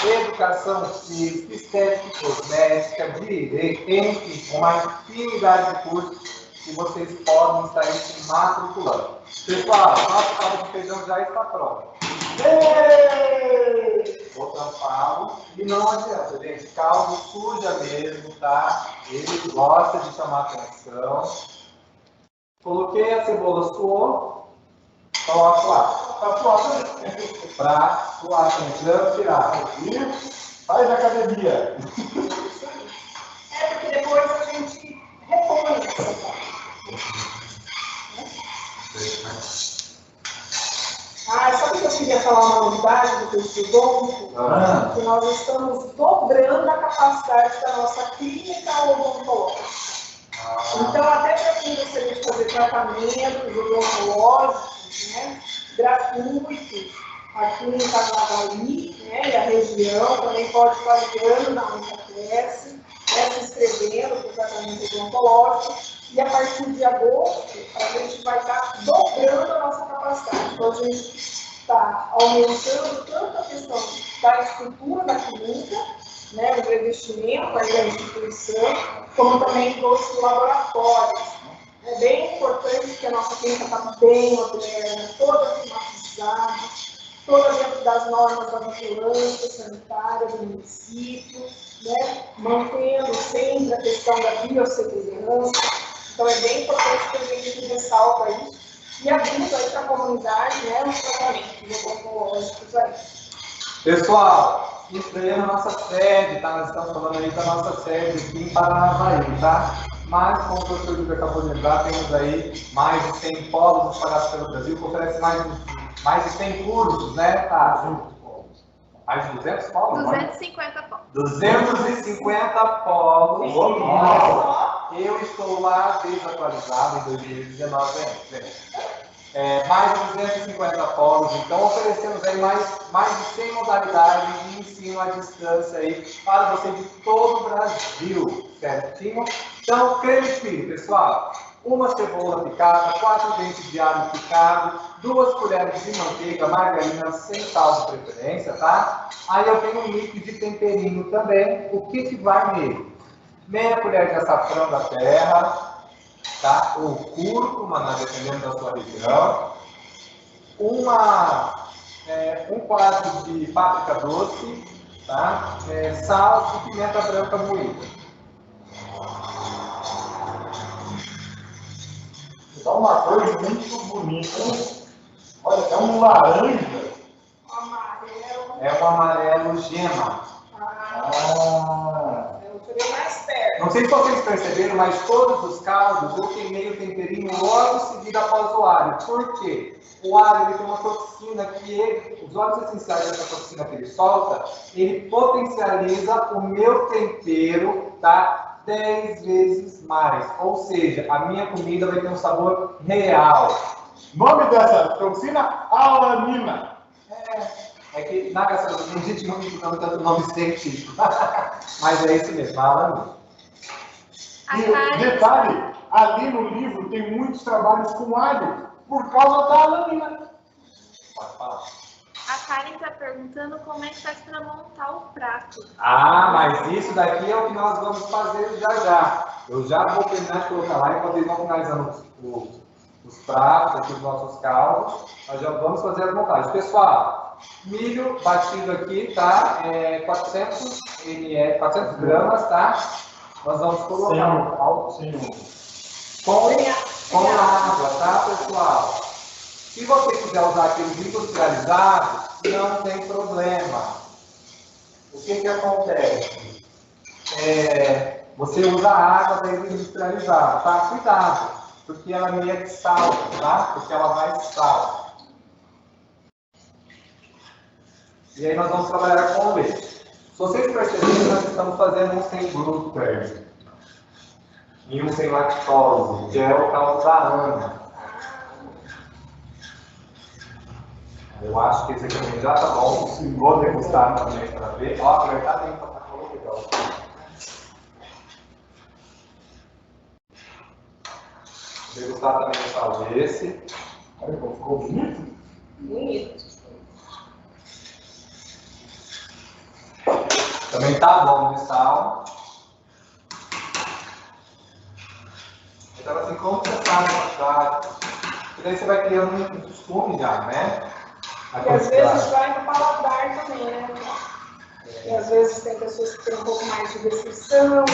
educação física, estética e cosmética, direito, enfim, uma infinidade de cursos que vocês podem estar se matriculando. Pessoal, nosso caldo de feijão já está pronto. Vou tampá-lo e não adianta, gente. Caldo suja mesmo, tá? Ele gosta de chamar atenção. Coloquei a cebola, suou, coloco lá. Tá pronto, pra suar, transpirar. Faz academia. É porque depois a gente repõe essa parte. Sabe que eu queria falar uma novidade do curso odonto? Que nós estamos dobrando a capacidade da nossa clínica odontológica. Então, até para quem gostaria de fazer tratamentos odontológicos, né, gratuitos, aqui em Itaguaí, né, e a região, também pode estar ligando na Unicapes, se inscrevendo para o tratamento odontológico. E a partir de agosto, a gente vai estar dobrando a nossa capacidade. Então, a gente está aumentando tanto a questão da estrutura da clínica, né, o revestimento aí da instituição, como também dos laboratórios. É bem importante que a nossa clínica está bem moderna, toda climatizada, toda dentro das normas da vigilância sanitária do município, né, mantendo sempre a questão da biossegurança. Então, é bem importante que a gente ressalta isso e abrindo aí para a comunidade, né, os tratamentos odontológicos aí. Pessoal, isso daí é a nossa sede, tá? Nós estamos falando aí da nossa sede aqui em Paranavaí, tá? Mas, como o professor Júlio acabou de lembrar, temos aí mais de 100 polos espalhados pelo Brasil, que oferecem mais de 100 cursos, né? Tá? Mais de 200 polos? 250 polos. 250 polos. Nossa. Eu estou lá desatualizado em 2019 ainda. Mais de 250 polos, então oferecemos aí mais de 100 modalidades de ensino à distância aí para você de todo o Brasil, certinho? Então, creme filho, pessoal, uma cebola picada, 4 dentes de alho picado, 2 colheres de manteiga, margarina sem sal de preferência, tá? Aí eu tenho um mix de temperinho também, o que vai nele? Meia colher de açafrão da terra, tá? Ou cúrcuma, dependendo da sua região. Um quarto de páprica doce, tá? Sal e pimenta branca moída. Dá uma cor muito bonita. Olha, é um laranja. Amarelo. É um amarelo gema. Eu queria mais perto. Não sei se vocês perceberam, mas todos os caldos eu queimei o temperinho logo em seguida após o alho. Por quê? O alho ele tem uma toxina os óleos essenciais dessa toxina que ele solta, ele potencializa o meu tempero, tá? 10 vezes mais. Ou seja, a minha comida vai ter um sabor real. Nome dessa toxina? Alanina. É que na gastronomia a gente não usa tanto nome científico. Mas é isso mesmo, alanina. E detalhe, ali no livro tem muitos trabalhos com alho, por causa da alanina. Pode falar. A Karen está perguntando como é que faz para montar o prato. Mas isso daqui é o que nós vamos fazer já. Eu já vou terminar de colocar lá, enquanto eles vão finalizando os pratos, aqui os nossos caldos, nós já vamos fazer as montagens. Pessoal, milho batido aqui, tá? 400 gramas, tá? Nós vamos colocar no caldo com água, tá, pessoal? Se você quiser usar aqueles industrializados, não tem problema. O que acontece? Você usa a água dele industrializado, tá? Cuidado, porque ela é meio de sal, tá? Porque ela vai sal. E aí nós vamos trabalhar com o leite. Se vocês perceberem, nós estamos fazendo um sem glúten e um sem lactose, que é o caldo da Ana. Eu acho que esse aqui também já tá bom. Vou degustar também para ver. Ó, vai estar bem para legal. Degustar também o sal desse. Olha como ficou bonito. Bonito. Também tá bom de sal. Então, assim, como você sabe a quantidade, e daí você vai criando um costume já, né? E às vezes vai no paladar também, né? E às vezes tem pessoas que têm um pouco mais de restrição, né?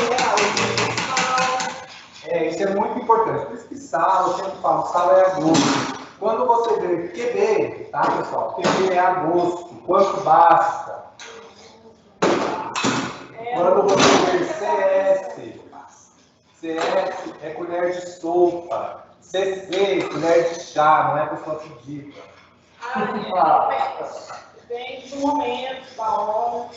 Isso é muito importante. Por isso que sal, eu sempre falo, sal é a gosto. Quando você vê QB, tá, pessoal? QB é a gosto. Quanto basta? Quando você vê CS é colher de sopa. CC, colher de chá, não é pessoa pedida. Depende do momento, da hora.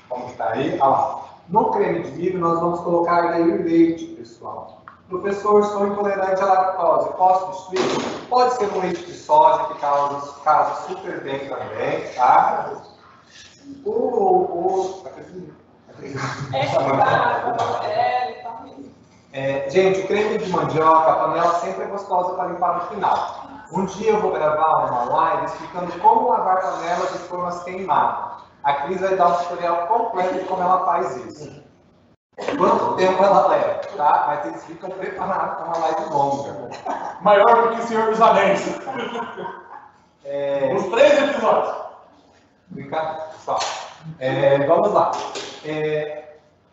Como está aí? Olha lá. No creme de milho, nós vamos colocar aí o leite, pessoal. Professor, sou intolerante à lactose. Posso substituir? Pode ser um leite de soja, que casa super bem também, tá? Gente, o creme de mandioca, a panela sempre é gostosa para limpar no final. Um dia eu vou gravar uma live explicando como lavar panelas de formas queimadas. A Cris vai dar um tutorial completo de como ela faz isso. Quanto tempo ela leva, tá? Mas vocês ficam preparados para uma live longa. Maior do que o Senhor dos Anéis. Os 3 episódios. Brincadeira, pessoal. Vamos lá.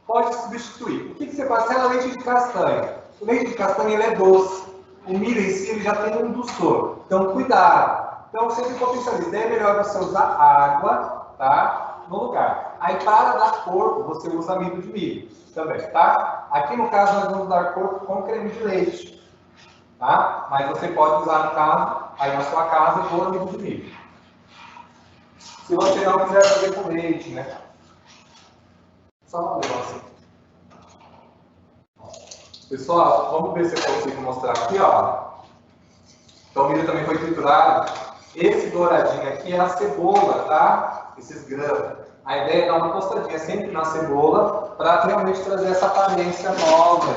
Pode substituir. O que você faz? Ela leite de castanha. O leite de castanha ele é doce. O milho em si ele já tem um dulçor. Então, cuidado. Então, sempre potencializa. É melhor você usar água, tá? No lugar. Aí, para dar corpo, você usa amido de milho também, tá? Aqui, no caso, nós vamos dar corpo com creme de leite, tá? Mas você pode usar, no caso, aí na sua casa, o amido de milho. Se você não quiser fazer com leite, né? Só um negócio. Pessoal, vamos ver se eu consigo mostrar aqui, ó. Então, o milho também foi triturado. Esse douradinho aqui é a cebola, tá? Esses grãos. A ideia é dar uma tostadinha sempre na cebola para realmente trazer essa aparência nova.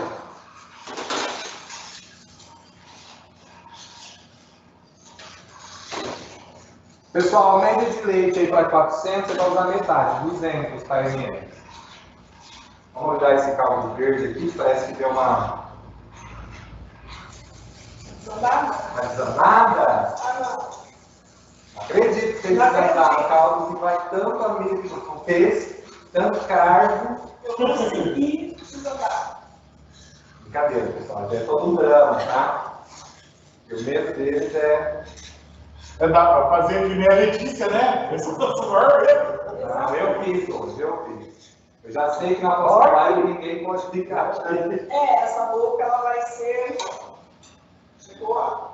Pessoal, a média de leite aí para 400, você vai usar metade, 200 ml. Vamos olhar esse caldo verde aqui, parece que deu uma desanada. Acredito que vocês inventaram um caldo que vai tanto amido com peixe, tanto carbo. Eu consegui jogar. Brincadeira, pessoal, já é todo um drama, tá? E o medo deles é. Dá pra fazer que nem a Letícia, né? Eu sou suor mesmo. Não, eu fiz hoje, eu fiz. Eu já sei que na próxima live ninguém pode ficar. Essa boca ela vai ser. Chegou lá.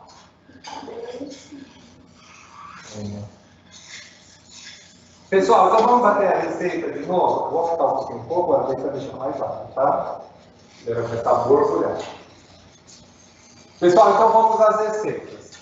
Pessoal, então vamos bater a receita de novo? Eu vou aumentar um pouquinho o fogo, agora vai deixar mais alto, tá? Deve começar a borbulhar. Pessoal, então vamos às receitas.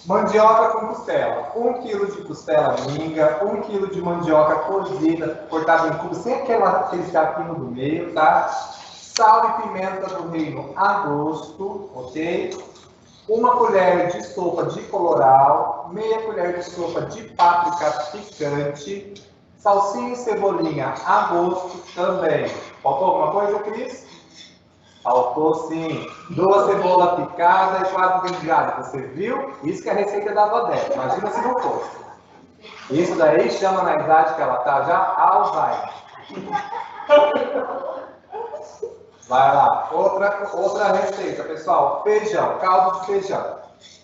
Mandioca com costela. 1 kg de costela minga, 1 kg de mandioca cozida, cortada em cubos, sem aquele fiapinho do meio, tá? Sal e pimenta do reino a gosto, ok? 1 colher de sopa de colorau, meia colher de sopa de páprica picante, salsinha e cebolinha a gosto também. Faltou alguma coisa, Cris? Faltou sim. 2 cebolas picadas e 4 dentes de alho. Você viu? Isso que é a receita da avó dela. Imagina se não fosse. Isso daí chama na idade que ela está já Alzheimer. Vai lá. Outra receita, pessoal. Feijão, caldo de feijão.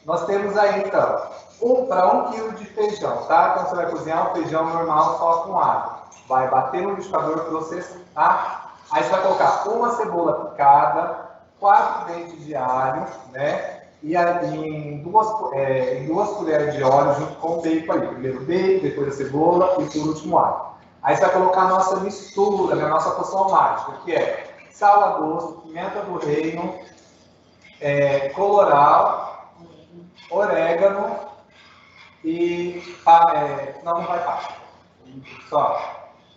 Nós temos aí, então, para 1 kg de feijão, tá? Então você vai cozinhar o feijão normal só com água. Vai bater no liquidificador processar, tá? Aí você vai colocar 1 cebola picada, 4 dentes de alho, né? E em 2 colheres de óleo junto com o bacon aí. Primeiro o bacon, depois a cebola e por último o alho. Aí você vai colocar a nossa mistura, né? A nossa poção mágica, que é sal a gosto, pimenta do reino, colorau, orégano e... não vai páprica. Só.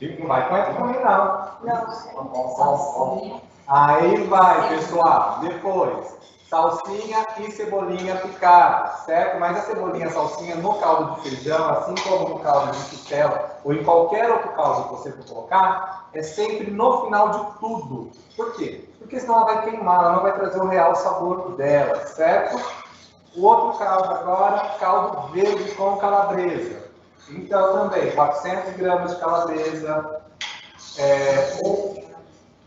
Não vai com essa também, não. Não, Salsinha. Aí vai, pessoal. Depois, salsinha e cebolinha picada, certo? Mas a cebolinha e a salsinha no caldo de feijão, assim como no caldo de costela, ou em qualquer outro caldo que você for colocar, é sempre no final de tudo. Por quê? Porque senão ela vai queimar, ela não vai trazer o real sabor dela, certo? O outro caldo agora, caldo verde com calabresa. Então também, 400 gramas de calabresa,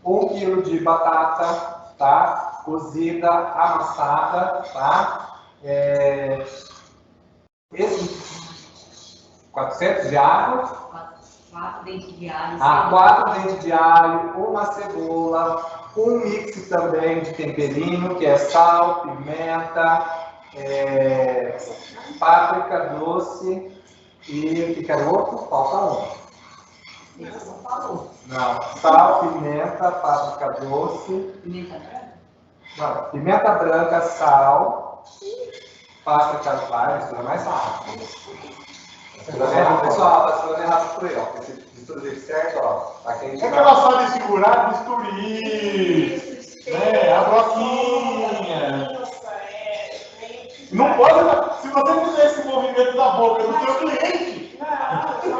1 quilo de batata, tá? Cozida, amassada, tá? Esse 400 de água. 4 dentes de alho. 4 dentes de alho, uma cebola, um mix também de temperinho, que é sal, pimenta, páprica doce e o que era o outro? Falta um. Você não falou. Não, sal, pimenta, páprica doce. Pimenta branca? Não, pimenta branca, sal, páprica vai, mistura mais rápido. Pessoal, tá misturando errado por aí, ó. Mistura do jeito certo, ó. Tá quente. É que ela sabe segurar, misture isso. A broquinha. Não pode, se você fizer esse movimento da boca do seu cliente.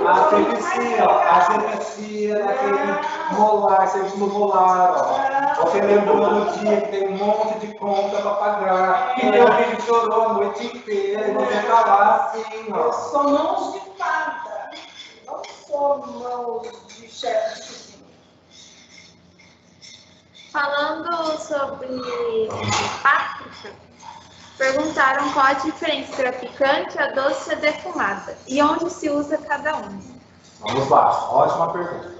A semecia, naquele molar, sempre no molar, ó. Você lembrou no dia que tem um monte de conta pra pagar. E meu filho chorou a noite inteira e você tá lá assim, ó. Eu sou mãos de fada, não sou mãos de chefe de cozinha. Falando sobre páprica, perguntaram qual a diferença entre a picante, a doce e a defumada. E onde se usa cada um. Vamos lá, ótima pergunta.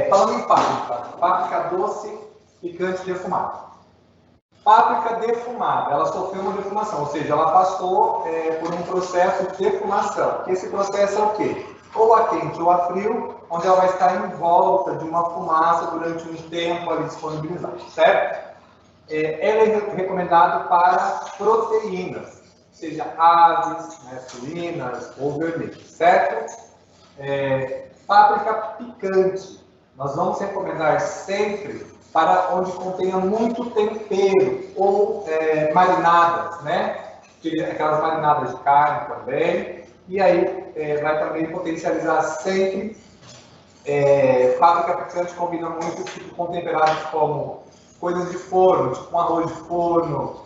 Falando em páprica doce, picante e defumada. Páprica defumada, ela sofreu uma defumação, ou seja, ela passou por um processo de defumação. Esse processo é o quê? Ou a quente ou a frio, onde ela vai estar em volta de uma fumaça durante um tempo ali disponibilizado, certo? Ela é recomendada para proteínas, seja aves, suínas ou vermelhos, certo? Páprica picante, nós vamos recomendar sempre para onde contenha muito tempero ou marinadas, né? Aquelas marinadas de carne também. E aí vai também potencializar sempre. Páprica picante combina muito tipo, com temperados como coisas de forno, tipo um arroz de forno,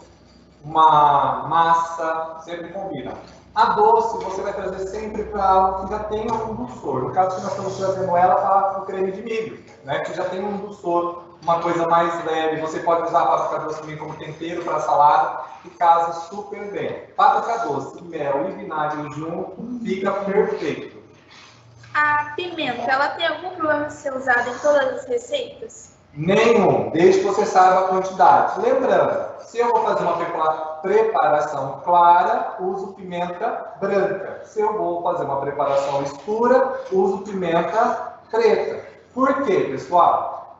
uma massa, sempre combina. A doce você vai trazer sempre para algo que já tenha um dulçor. No caso que nós estamos trazendo ela para o creme de milho, né? Que já tem um dulçor, uma coisa mais leve. Você pode usar a páprica doce também como tempero para salada e casa super bem. Páprica doce, mel e vinagre junto, fica perfeito. A pimenta, ela tem algum problema de ser usada em todas as receitas? Nenhum, desde que você saiba a quantidade. Lembrando, se eu vou fazer uma preparação clara, uso pimenta branca. Se eu vou fazer uma preparação escura, uso pimenta preta. Por quê, pessoal?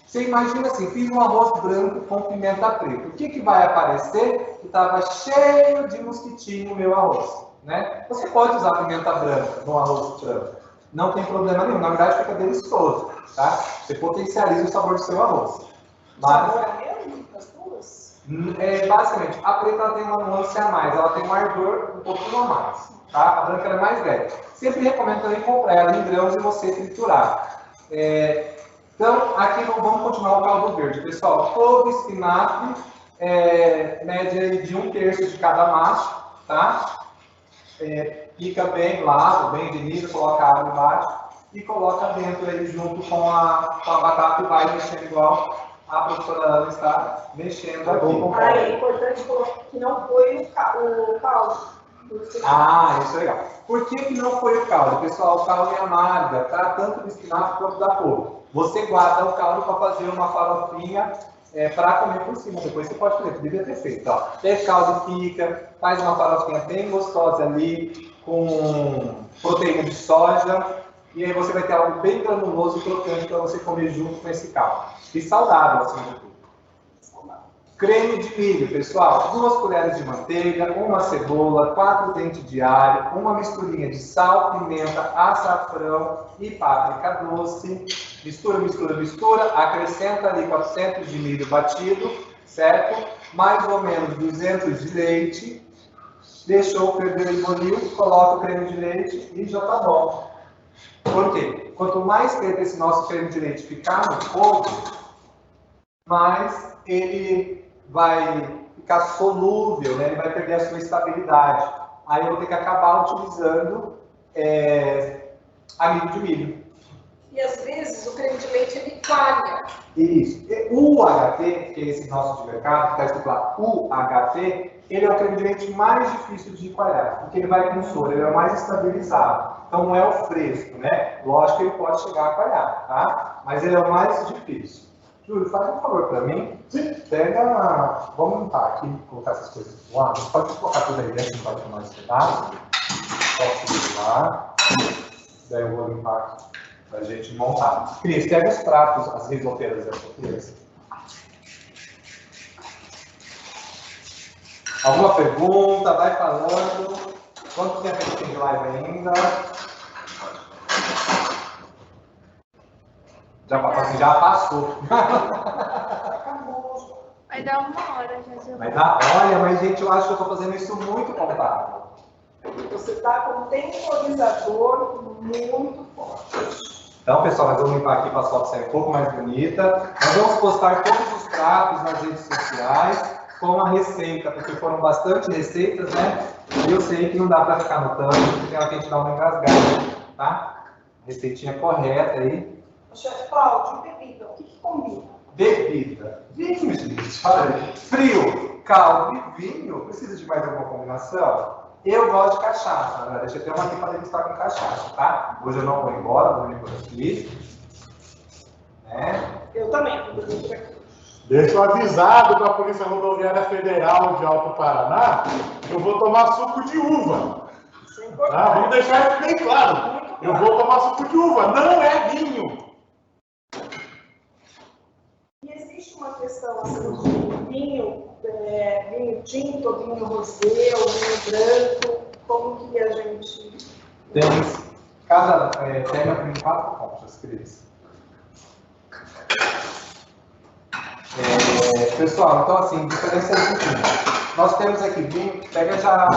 Você imagina assim, fiz um arroz branco com pimenta preta. O que vai aparecer? Que estava cheio de mosquitinho no meu arroz, né? Você pode usar pimenta branca no arroz branco. Não tem problema nenhum, na verdade fica delicioso, tá? Você potencializa o sabor do seu arroz. Mas, O sabor é mesmo das duas? basicamente, a preta ela tem uma nuance a mais, ela tem um ardor um pouquinho a mais, tá? A branca ela é mais leve. Sempre recomendo também comprar ela em grãos e você triturar. Então, aqui vamos continuar o caldo verde. Pessoal, todo espinafre, média de 1/3 de cada macho, tá? Pica bem, lava, bem de nível, coloca água embaixo e coloca dentro aí junto com a batata e vai mexendo igual a professora Ana está mexendo aqui. É importante colocar que não foi o caldo. Isso é legal. Por que não foi o caldo? Pessoal, o caldo é amarga, tá? Tanto do espinafre quanto da couve. Você guarda o caldo para fazer uma farofinha para comer por cima. Depois você pode fazer, devia ter feito. Ó. Esse caldo fica, faz uma farofinha bem gostosa ali, com proteína de soja, e aí você vai ter algo bem granuloso e crocante para você comer junto com esse caldo. E saudável, acima de tudo. Creme de milho, pessoal, 2 colheres de manteiga, uma cebola, 4 dentes de alho, uma misturinha de sal, pimenta, açafrão e páprica doce. Mistura, mistura, mistura, acrescenta ali 400 de milho batido, certo? Mais ou menos 200 de leite. Deixou ferver e boliu, coloca o creme de leite e já tá bom. Por quê? Quanto mais tempo esse nosso creme de leite ficar no fogo, mais ele vai ficar solúvel, né? Ele vai perder a sua estabilidade. Aí eu vou ter que acabar utilizando amido de milho. E às vezes o creme de leite ele falha. Isso. O UHT, que é esse nosso de mercado, que está escrito lá UHT, ele é o creme de leite mais difícil de coalhar, porque ele vai com soro, ele é o mais estabilizado. Então não é o fresco, né? Lógico que ele pode chegar a coalhar, tá? Mas ele é o mais difícil. Júlio, faz um favor para mim. Sim. Pega. Vamos limpar aqui, colocar essas coisas do lado. Pode colocar tudo aí dentro, não pode tomar esse pedaço. Posso lá. Daí eu vou limpar aqui para a gente montar. Cris, pega os pratos, as risoteiras e as sopeiras. Alguma pergunta? Vai falando. Quanto tempo a gente tem de live ainda? Já passou. Vai dar 1 hora já. Vai dar? Olha, mas gente, eu acho que eu estou fazendo isso muito contábil. Você está com um temporizador muito forte. Então, pessoal, nós vamos limpar aqui para a foto sair um pouco mais bonita. Nós vamos postar todos os pratos nas redes sociais com a receita, porque foram bastante receitas, né? E eu sei que não dá para ficar anotando, porque tem hora que a gente dá uma engasgada, tá? Receitinha correta aí. Chefe Cláudio, bebida, o que combina? Bebida. Vinho, gente. Olha aí. Frio, caldo e vinho. Precisa de mais alguma combinação? Eu gosto de cachaça, né? Deixa eu ter uma aqui para degustar com cachaça, tá? Hoje eu não vou embora, vou vir por aqui. Né? Eu também, vou dormir por aqui. Deixo avisado para a Polícia Rodoviária Federal de Alto Paraná que eu vou tomar suco de uva. Isso é importante. Tá? Vamos deixar isso bem claro. Eu vou tomar suco de uva, não é vinho. E existe uma questão assim de vinho, vinho tinto, vinho rosé, ou vinho branco, como que a gente... Cada tema tem 4 conchas, Cris. Pessoal, então assim, diferença de vinho. Nós temos aqui vinho, pega já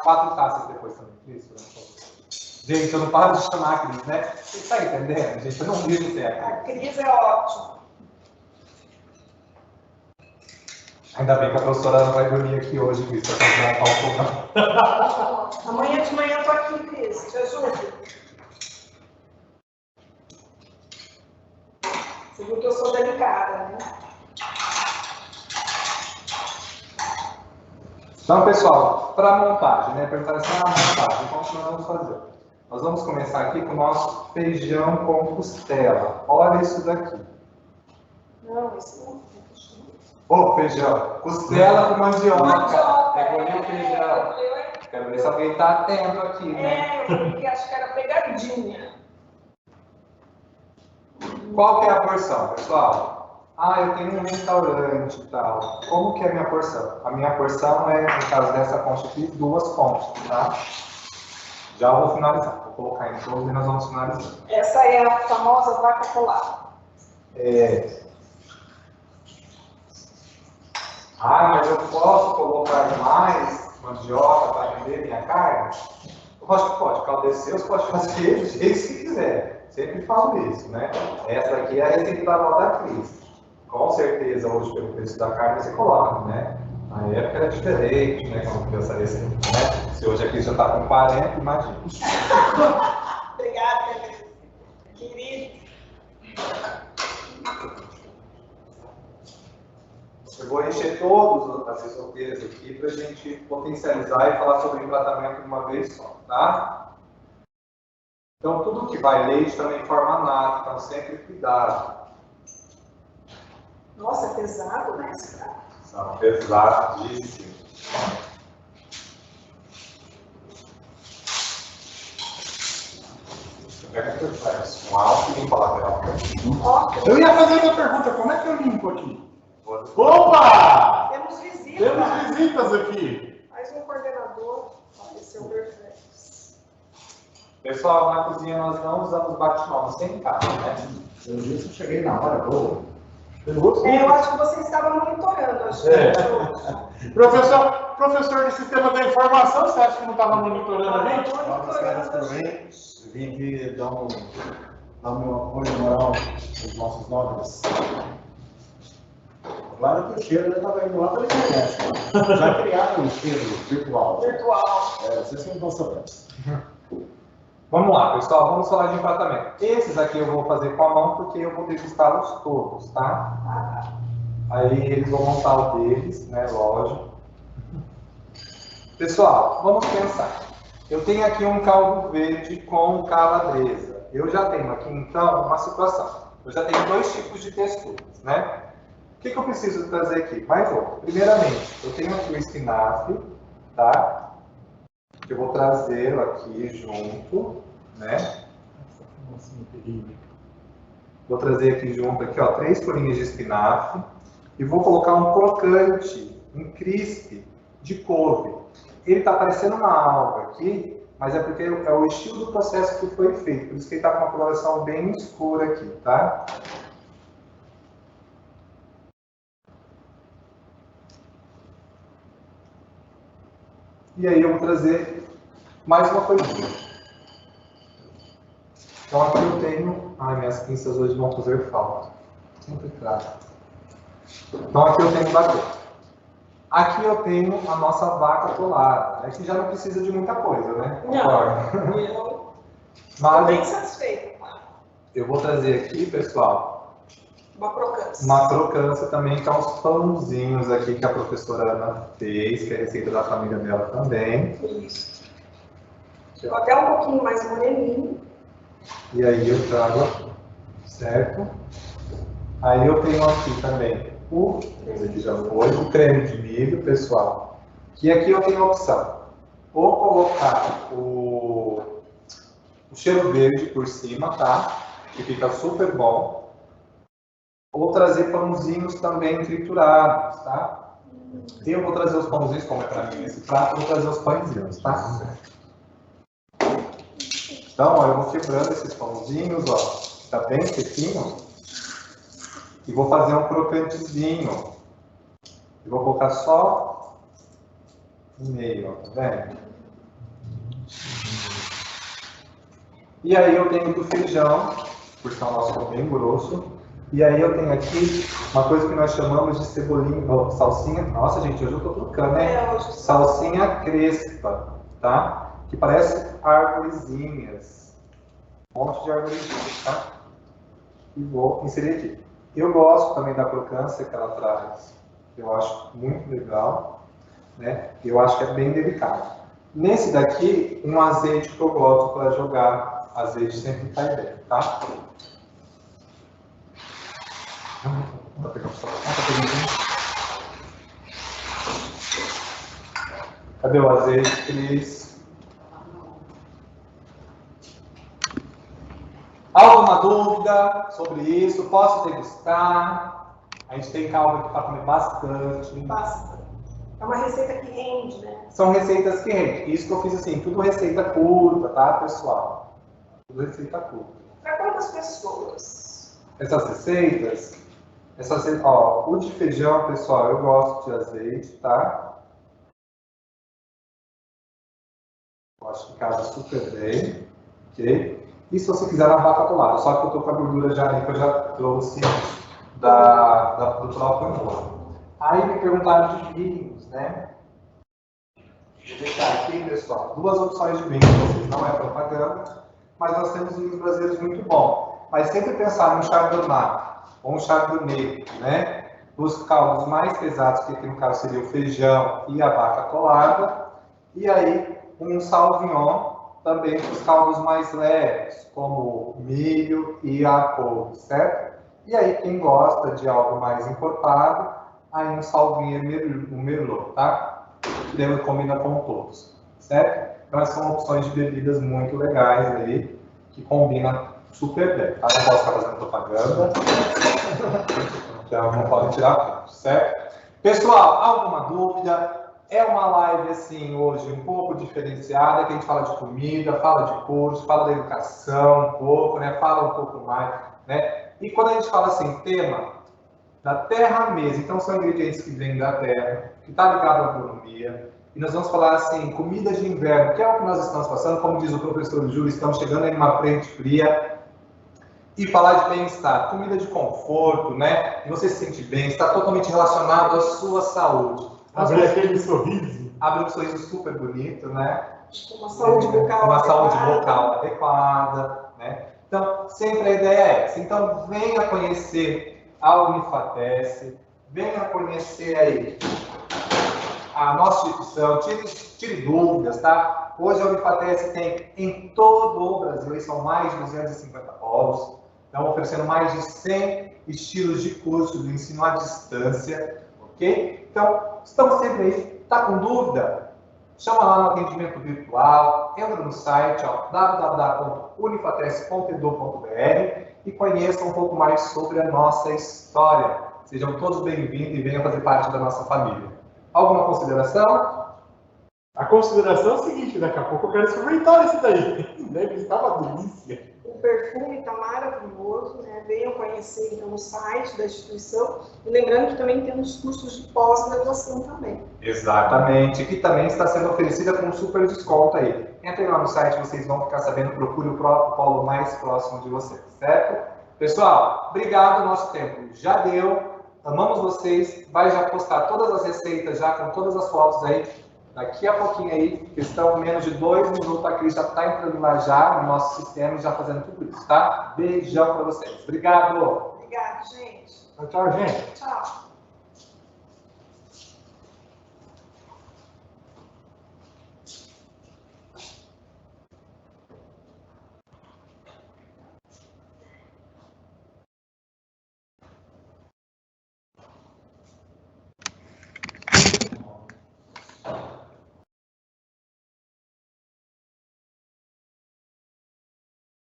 4 taças depois também, Cris. Gente, eu não paro de chamar a Cris, né? Você está entendendo, gente? Eu não vivo sem a Cris. A Cris é ótima. Ainda bem que a professora não vai dormir aqui hoje, Cris, para fazer uma pauta. Amanhã de manhã eu tô aqui, Cris. Te ajudo. Você viu que eu sou delicada, né? Então, pessoal, para a montagem, né? Perguntaram assim, montagem, como que nós vamos fazer? Nós vamos começar aqui com o nosso feijão com costela. Olha isso daqui. Não, isso não. Ô, feijão. Costela com mandioca. Mandioca. Recolheu o feijão. Quero ver se alguém está atento aqui, né? Porque acho que era pegadinha. Qual que é a porção, pessoal? Ah, eu tenho um restaurante e tal. Como que é a minha porção? A minha porção é, no caso dessa concha aqui, 2 conchas, tá? Já vou finalizar. Vou colocar em todos e nós vamos finalizar. Essa é a famosa vaca colada. Ah, mas eu posso colocar mais mandioca para render minha carne? Lógico que pode. Caldo seus pode fazer do jeito que você quiser. Sempre falo isso, né? Essa aqui é a receita da avó da Cris. Com certeza, hoje, pelo preço da carne, você coloca, né? Na época era diferente, né? Como pensaria assim, né? Se hoje a Cris já está com 40, imagina. Obrigada, querido. Eu vou encher todas as risoteiras aqui para a gente potencializar e falar sobre empratamento de uma vez só, tá? Então, tudo que vai leite também forma nata, então sempre cuidado. Nossa, é pesado, né? São pesadíssimos. Pega que faz um alto e limpa a lateral. Eu ia fazer uma pergunta, como é que eu limpo aqui? Vou Opa! Temos visita. Temos visitas aqui. Mais um coordenador. Apareceu perfeito. Pessoal, na cozinha nós não usamos bate-mão, sem carro, né? Eu disse que cheguei na hora boa. Eu acho que você estava monitorando a gente. Professor de sistema da informação, você acha que não estava monitorando a gente? Olá, caras, tudo bem? Eu vim aqui dar o meu apoio moral aos nossos nobres. Claro que o cheiro já estava indo lá pela internet. Já criaram um cheiro virtual. Vocês não estão sabendo. Vamos lá, pessoal, vamos falar de empratamento. Esses aqui eu vou fazer com a mão porque eu vou degustá-los todos, tá? Aí eles vão montar o deles, né, lógico. Pessoal, vamos pensar. Eu tenho aqui um caldo verde com calabresa. Eu já tenho aqui, então, uma situação. Eu já tenho dois tipos de texturas, né? O que eu preciso trazer aqui? Mais um. Primeiramente, eu tenho aqui o espinafre, tá? Que eu vou trazer aqui junto, né? Vou trazer aqui junto, aqui, ó, 3 folhinhas de espinafre. E vou colocar um crocante, um crisp de couve. Ele está parecendo uma alga aqui, mas é porque é o estilo do processo que foi feito. Por isso que ele está com uma coloração bem escura aqui, tá? E aí eu vou trazer mais uma coisinha. Então aqui eu tenho... Ai, minhas pinças hoje vão fazer falta. Sempre trago. Então aqui eu tenho batom. Aqui eu tenho a nossa vaca atolada. Aqui já não precisa de muita coisa, né? Não, eu estou Mas bem satisfeita. eu vou trazer aqui, pessoal, Uma crocância. uma crocância também, que é uns pãozinhos aqui que a professora Ana fez, que é a receita da família dela também. Isso. Ficou até um pouquinho mais moreninho. E aí eu trago aqui, certo? Aí eu tenho aqui também esse aqui já foi, o creme de milho, pessoal. Que aqui eu tenho a opção. Ou colocar o cheiro verde por cima, tá? Que fica super bom. Ou trazer pãozinhos também triturados, tá? Eu vou trazer os pãozinhos, como é para mim esse prato, vou trazer os pãezinhos, tá? Então, ó, eu vou quebrando esses pãozinhos, ó, tá bem sequinho. E vou fazer um crocantezinho. Eu vou colocar só no meio, ó, tá vendo? E aí eu tenho do feijão, porque o nosso ficou bem grosso. E aí eu tenho aqui uma coisa que nós chamamos de cebolinha, ou salsinha. Nossa, gente, hoje eu tô trocando, né? Salsinha crespa, tá? Que parece arvorezinhas. Um monte de arvorezinhas, tá? E vou inserir aqui. Eu gosto também da crocância que ela traz. Eu acho muito legal, né? Eu acho que é bem delicado. Nesse daqui, um azeite que eu gosto para jogar. Azeite sempre cai bem, tá? Cadê o azeite, Cris? Alguma dúvida sobre isso? Posso degustar? A gente tem caldo aqui para comer bastante. Basta. É uma receita que rende, né? São receitas que rendem. Isso que eu fiz assim, tudo receita curta, tá, pessoal? Tudo receita curta. Para quantas pessoas? Essas receitas, ó, o de feijão, pessoal, eu gosto de azeite, tá? Eu acho que casa super bem, ok? E se você quiser na vaca atolada, só que eu tô com a gordura já ali que eu já trouxe do próprio molho. Aí me perguntaram de vinhos, né? Vou deixar aqui, pessoal, 2 opções de vinho para vocês, não é propaganda, mas nós temos vinhos brasileiros muito bons. Mas sempre pensar no chardonnay ou um chardonnay, né? Os caldos mais pesados, que aqui no caso seria o feijão e a vaca atolada. E aí, um sauvignon, também os caldos mais leves, como milho e a couve, certo? E aí, quem gosta de algo mais encorpado, aí um salvinho um merlot, tá? Que daí combina com todos, certo? Então, essas são opções de bebidas muito legais aí, que combinam super bem. Tá? Não posso ficar fazendo propaganda. Então não pode tirar ponto, certo? Pessoal, alguma dúvida? É uma live, assim, hoje um pouco diferenciada, que a gente fala de comida, fala de curso, fala da educação um pouco, né? Fala um pouco mais, né? E quando a gente fala assim, tema da terra mesmo, então são ingredientes que vêm da terra, que está ligado à agronomia, e nós vamos falar assim, comida de inverno, que é o que nós estamos passando, como diz o professor Júlio, estamos chegando em uma frente fria, e falar de bem-estar, comida de conforto, né? E você se sentir bem, está totalmente relacionado à sua saúde. Abrir aquele sorriso. Abre um sorriso super bonito, né? Uma saúde bucal Uma adequada. saúde bucal adequada, né? Então, sempre a ideia é essa. Então, venha conhecer a Unifatec, venha conhecer aí a nossa instituição, tire dúvidas, tá? Hoje a Unifatec tem em todo o Brasil, e são mais de 250 polos, estão oferecendo mais de 100 estilos de curso de ensino à distância, ok? Então, estamos sempre aí. Está com dúvida? Chama lá no atendimento virtual, entra no site www.unifatec.edu.br e conheça um pouco mais sobre a nossa história. Sejam todos bem-vindos e venham fazer parte da nossa família. Alguma consideração? A consideração é o seguinte, daqui a pouco eu quero experimentar esse daí. Deve estar uma delícia. O perfume está maravilhoso, né? Venham conhecer então o site da instituição. E lembrando que também temos cursos de pós-graduação também. Exatamente, que também está sendo oferecida com um super desconto aí. Entrem lá no site, vocês vão ficar sabendo, procure o próprio polo mais próximo de vocês, certo? Pessoal, obrigado, nosso tempo já deu. Amamos vocês, vai já postar todas as receitas já com todas as fotos aí. Daqui a pouquinho aí, questão menos de 2 minutos, a Cris já está entrando lá já no nosso sistema e já fazendo tudo isso, tá? Beijão para vocês. Obrigado. Obrigada, gente. Tchau, gente. Tchau.